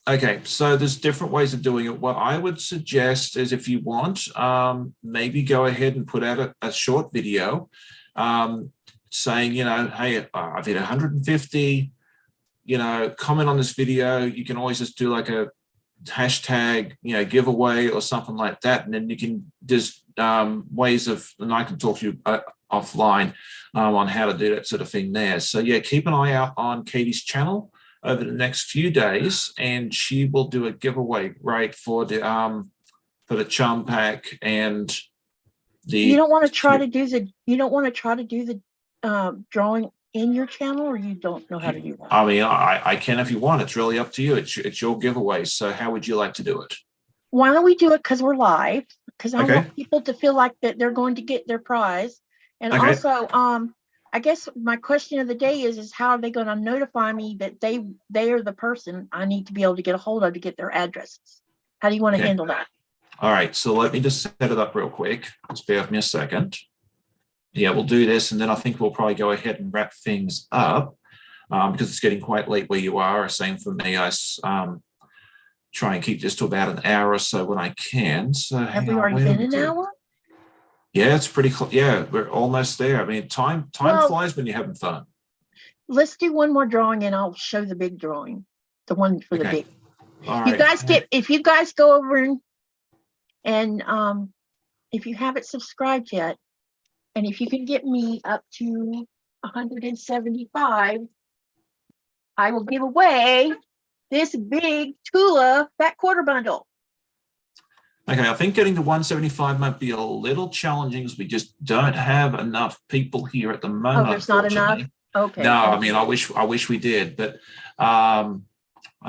Okay, so there's different ways of doing it. What I would suggest is if you want, maybe go ahead and put out a short video saying, hey, I've hit 150, comment on this video. You can always just do like a hashtag, giveaway or something like that. And then you can just ways of, and I can talk to you offline on how to do that sort of thing there. So yeah, keep an eye out on Katie's channel over the next few days, and she will do a giveaway for the charm pack and the. You don't want to try to do the drawing in your channel, or you don't know how to do that? I mean, I can if you want. It's really up to you. It's your giveaway. So how would you like to do it? Why don't we do it because we're live? Because I want people to feel like that they're going to get their prize, and also I guess my question of the day is how are they going to notify me that they are the person I need to be able to get a hold of to get their addresses? How do you want to handle that? All right, so let me just set it up real quick. Just bear with me a second. Yeah, we'll do this, and then I think we'll probably go ahead and wrap things up because it's getting quite late where you are. Same for me. I try and keep this to about an hour or so when I can. So have we already been an hour? Yeah, it's pretty close. Yeah, we're almost there. I mean, time flies when you're having fun. Let's do one more drawing, and I'll show the big drawing, the one for the big. All right. If you guys go over and if you haven't subscribed yet, and if you can get me up to 175, I will give away this big Tula Fat Quarter Bundle. Okay, I think getting to 175 might be a little challenging because we just don't have enough people here at the moment. Oh, there's not enough? Okay. No, I mean, I wish we did, but I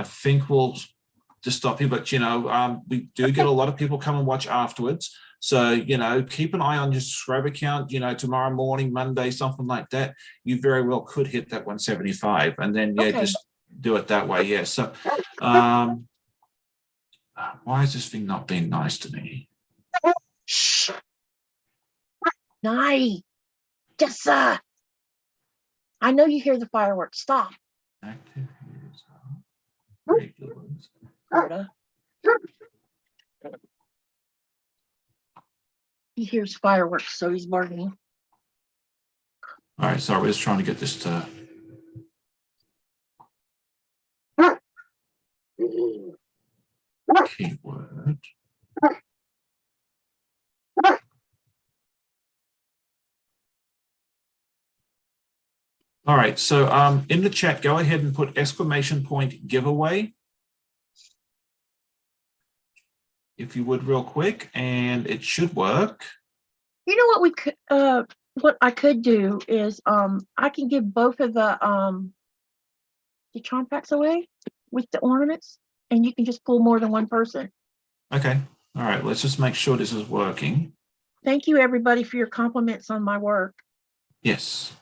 think we'll just stop here. But, we do get a lot of people come and watch afterwards. So, keep an eye on your subscriber count, tomorrow morning, Monday, something like that. You very well could hit that 175 and then, just do it that way. Yeah. So, why is this thing not being nice to me? Shh. Nice. Jessa. I know you hear the fireworks. Stop. Active regulars. He hears fireworks, so he's barking. All right, sorry, we're just trying to get this to. Keyword. All right, so in the chat, go ahead and put !point giveaway. If you would real quick, and it should work. You know what we could what I could do is I can give both of the charm packs away with the ornaments, and you can just pull more than one person. Okay. All right, let's just make sure this is working. Thank you everybody for your compliments on my work. Yes.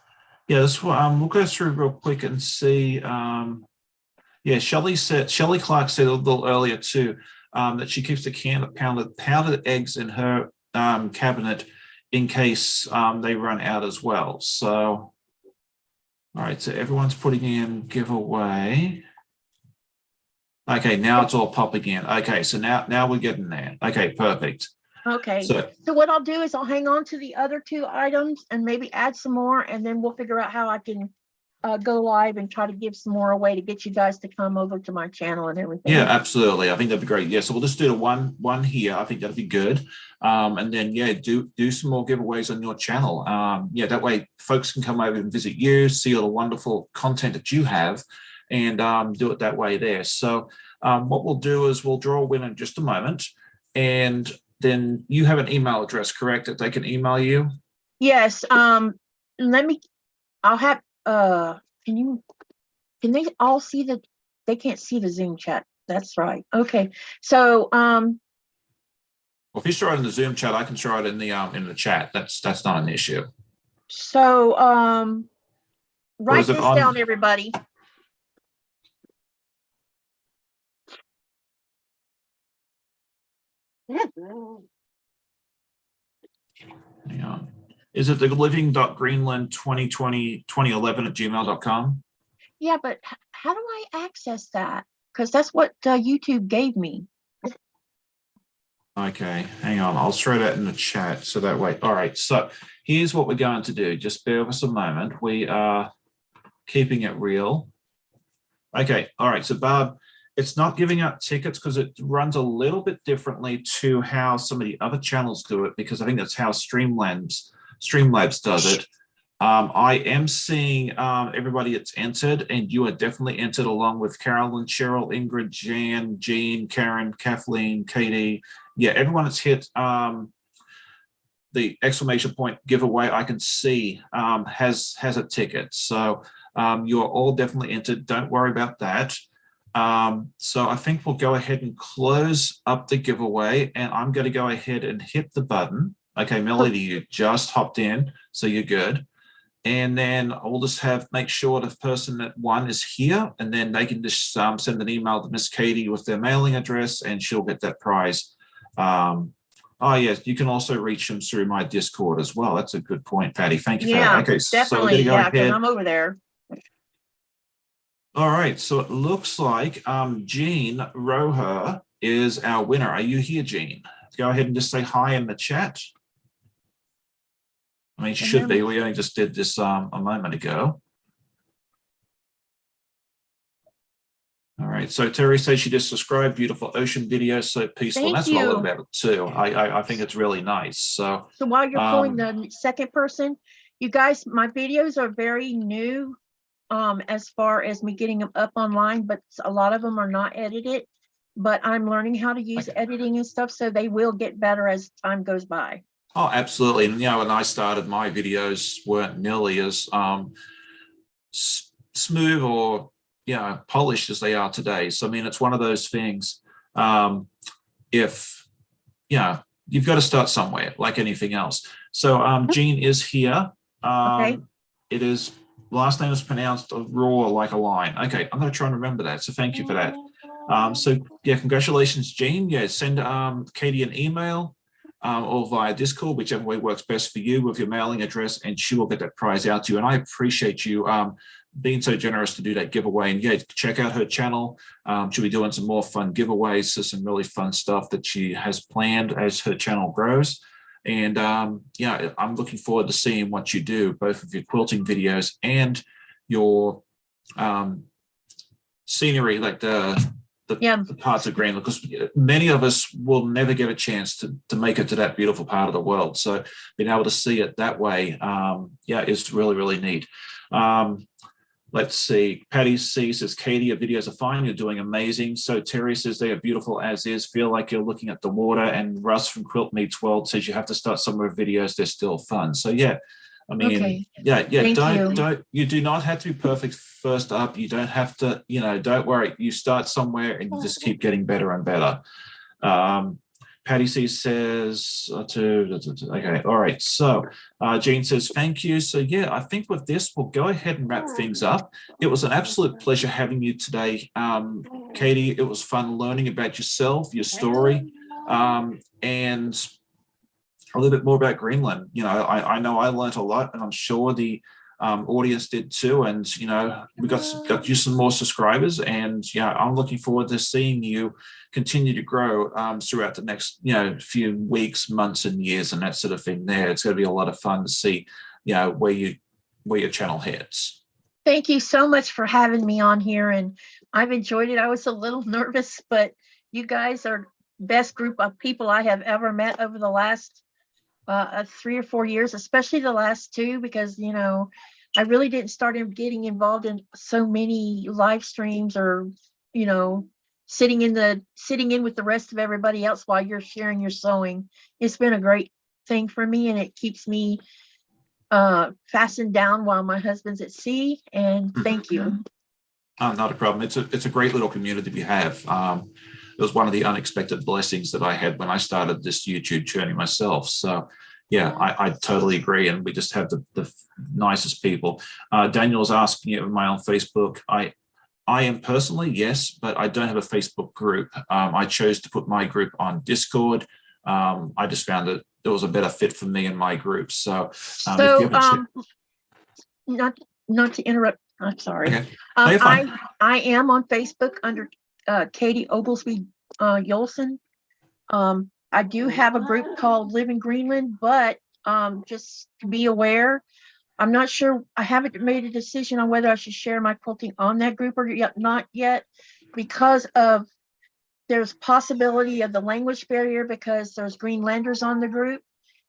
Yeah, this we'll go through real quick and see. Yeah, Shelley Clark said a little earlier too that she keeps a can of powdered eggs in her cabinet in case they run out as well. So, all right, so everyone's putting in giveaway. Okay, now it's all popping in. Okay, so now we're getting there. Okay, perfect. Okay. So So what I'll do is I'll hang on to the other two items and maybe add some more, and then we'll figure out how I can go live and try to give some more away to get you guys to come over to my channel and everything. yeah, absolutely. I think that'd be great. Yeah, so we'll just do the one here. I think that'd be good. And then yeah, do some more giveaways on your channel. Yeah, that way folks can come over and visit you, see all the wonderful content that you have, and do it that way there. So what we'll do is we'll draw a winner in just a moment, and then you have an email address, correct, that they can email you? Yes. I'll have can they all see they can't see the Zoom chat. That's right. Okay. So Well, if you throw it in the Zoom chat, I can throw it in the chat. That's not an issue. So write is it this on- down, everybody. Hang on. Is it the living.greenland 2011 at gmail.com? Yeah, but how do I access that? Because that's what YouTube gave me. Okay, hang on. I'll throw that in the chat so that way. All right, so here's what we're going to do. Just bear with us a moment. We are keeping it real. Okay, all right. So Barb, it's not giving out tickets because it runs a little bit differently to how some of the other channels do it, because I think that's how Streamlabs does it. I am seeing everybody that's entered, and you are definitely entered along with Carolyn, Cheryl, Ingrid, Jan, Jean, Karen, Kathleen, Katy. Yeah, everyone that's hit the exclamation point giveaway I can see has a ticket. So you're all definitely entered. Don't worry about that. So I think we'll go ahead and close up the giveaway, and I'm going to go ahead and hit the button. Okay, Melody, you just hopped in, so you're good. And then I'll just make sure the person that won is here, and then they can just send an email to Miss Katy with their mailing address, and she'll get that prize. Oh, yes, you can also reach them through my Discord as well. That's a good point, Patty. Thank you for that. Okay, definitely. So yeah, because I'm over there. All right, so it looks like Jean Roher is our winner. Are you here, Jean? Go ahead and just say hi in the chat. I mean, she should be. We only just did this a moment ago. All right. So Terry says she just subscribed. Beautiful ocean video, so peaceful. Thank That's you. what I love about it too. I think it's really nice. So while you're pulling the second person, you guys, my videos are very new as far as me getting them up online, but a lot of them are not edited. But I'm learning how to use editing and stuff, so they will get better as time goes by. Oh, absolutely. And, when I started, my videos weren't nearly as smooth or, polished as they are today. So, I mean, it's one of those things. If, you've got to start somewhere, like anything else. So, Jean is here. Okay. It is, last name is pronounced raw like a line. Okay, I'm going to try and remember that. So, thank you for that. Congratulations, Jean. Yeah, send Katy an email. Or via Discord, whichever way works best for you with your mailing address, and she will get that prize out to you. And I appreciate you being so generous to do that giveaway. And check out her channel. She'll be doing some more fun giveaways, so some really fun stuff that she has planned as her channel grows. And I'm looking forward to seeing what you do, both of your quilting videos and your scenery, like the parts of Greenland, because many of us will never get a chance to make it to that beautiful part of the world. So being able to see it that way, is really, really neat. Let's see. Patty C says, Katy, your videos are fine. You're doing amazing. So Terry says they are beautiful as is. Feel like you're looking at the water. And Russ from Quilt Meets World says you have to start somewhere with videos. They're still fun. So I mean, you do not have to be perfect first up. You don't have to, don't worry. You start somewhere and you just keep getting better and better. Patty C says, okay, all right. So Jean says, thank you. So I think with this, we'll go ahead and wrap things up. It was an absolute pleasure having you today, Katy. It was fun learning about yourself, your story, and a little bit more about Greenland. I know I learned a lot, and I'm sure the audience did too. And, we got you some more subscribers. And, I'm looking forward to seeing you continue to grow throughout the next, few weeks, months, and years, and that sort of thing there. It's going to be a lot of fun to see, where your channel heads. Thank you so much for having me on here, and I've enjoyed it. I was a little nervous, but you guys are the best group of people I have ever met over the last 3 or 4 years, especially the last 2, because I really didn't start getting involved in so many live streams, or sitting in with the rest of everybody else while you're sharing your sewing. It's been a great thing for me, and it keeps me fastened down while my husband's at sea. And thank you. Not a problem. It's a great little community we have. It was one of the unexpected blessings that I had when I started this YouTube journey myself. So yeah, I totally agree. And we just have the nicest people. Daniel's asking it on my own Facebook. I am personally, yes, but I don't have a Facebook group. I chose to put my group on Discord. I just found that it was a better fit for me and my group. So, not to interrupt. I'm sorry. Okay. I am on Facebook under Katy Oglesby Yolson. I do have a group called Living Greenland, but just to be aware, I'm not sure. I haven't made a decision on whether I should share my quilting on that group or not yet, because there's possibility of the language barrier, because there's Greenlanders on the group,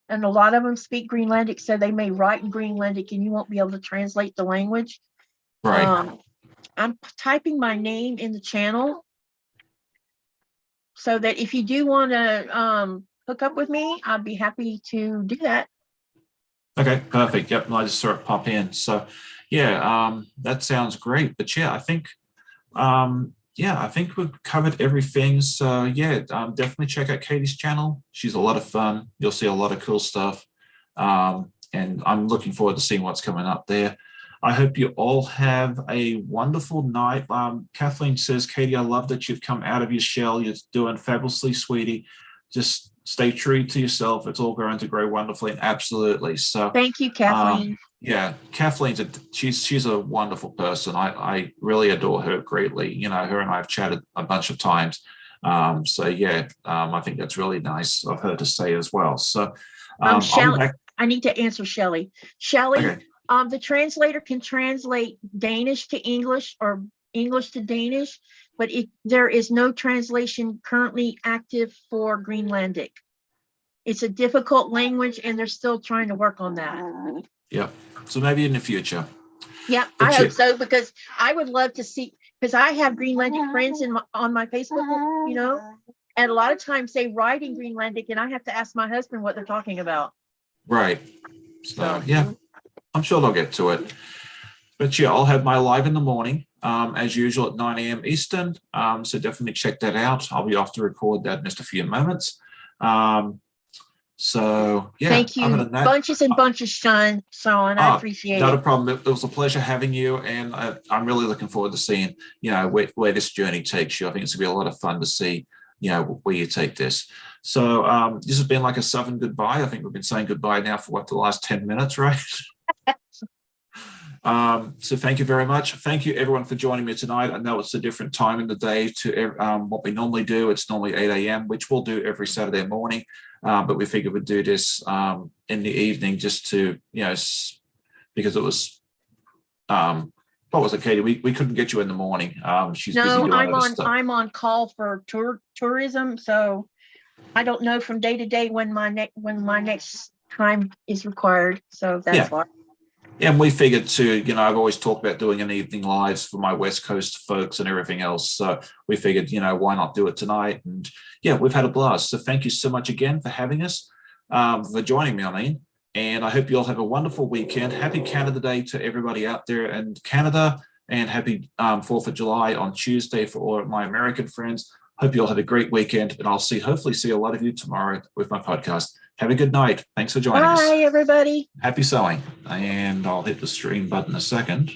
and a lot of them speak Greenlandic, so they may write in Greenlandic and you won't be able to translate the language. Right. I'm typing my name in the channel so that if you do want to hook up with me, I'd be happy to do that. Okay, perfect. Yep, I just saw it pop in. So yeah, that sounds great. But yeah, I think we've covered everything. So yeah, definitely check out Katy's channel. She's a lot of fun. You'll see a lot of cool stuff. And I'm looking forward to seeing what's coming up there. I hope you all have a wonderful night. Kathleen says, Katy, I love that you've come out of your shell. You're doing fabulously, sweetie. Just stay true to yourself. It's all going to grow wonderfully and absolutely. So thank you, Kathleen. Yeah, Kathleen's she's a wonderful person. I really adore her greatly. Her and I have chatted a bunch of times. So yeah, I think that's really nice of her to say as well. So Shelley, I need to answer Shelley. Shelley, okay. The translator can translate Danish to English or English to Danish, but there is no translation currently active for Greenlandic. It's a difficult language, and they're still trying to work on that. Yeah. So maybe in the future. Yeah, I hope so, because I would love to see, because I have Greenlandic friends on my Facebook, and a lot of times they write in Greenlandic, and I have to ask my husband what they're talking about. Right. So yeah, I'm sure they'll get to it. But yeah, I'll have my live in the morning, as usual at 9 a.m. Eastern. So definitely check that out. I'll be off to record that in just a few moments. So yeah, thank you. Bunches and bunches, Sean. I appreciate it. Not a problem. It was a pleasure having you, and I'm really looking forward to seeing where this journey takes you. I think it's gonna be a lot of fun to see where you take this. So this has been like a Southern goodbye. I think we've been saying goodbye now for the last 10 minutes, right? So thank you very much. Thank you everyone for joining me tonight. I know it's a different time in the day to what we normally do. It's normally 8 a.m., which we'll do every Saturday morning. But we figured we'd do this in the evening just to, because it was, what was it, Katy? We couldn't get you in the morning. She's busy doing other stuff. I'm on call for tourism, so I don't know from day to day when my next time is required. So that's why. And we figured too, I've always talked about doing an evening lives for my West Coast folks and everything else. So we figured, why not do it tonight? And yeah, we've had a blast. So thank you so much again for having us, for joining me, And I hope you all have a wonderful weekend. Happy Canada Day to everybody out there in Canada, and happy 4th of July on Tuesday for all of my American friends. Hope you all have a great weekend, and I'll hopefully see a lot of you tomorrow with my podcast. Have a good night. Thanks for joining us. Bye, everybody. Happy sewing. And I'll hit the stream button in a second.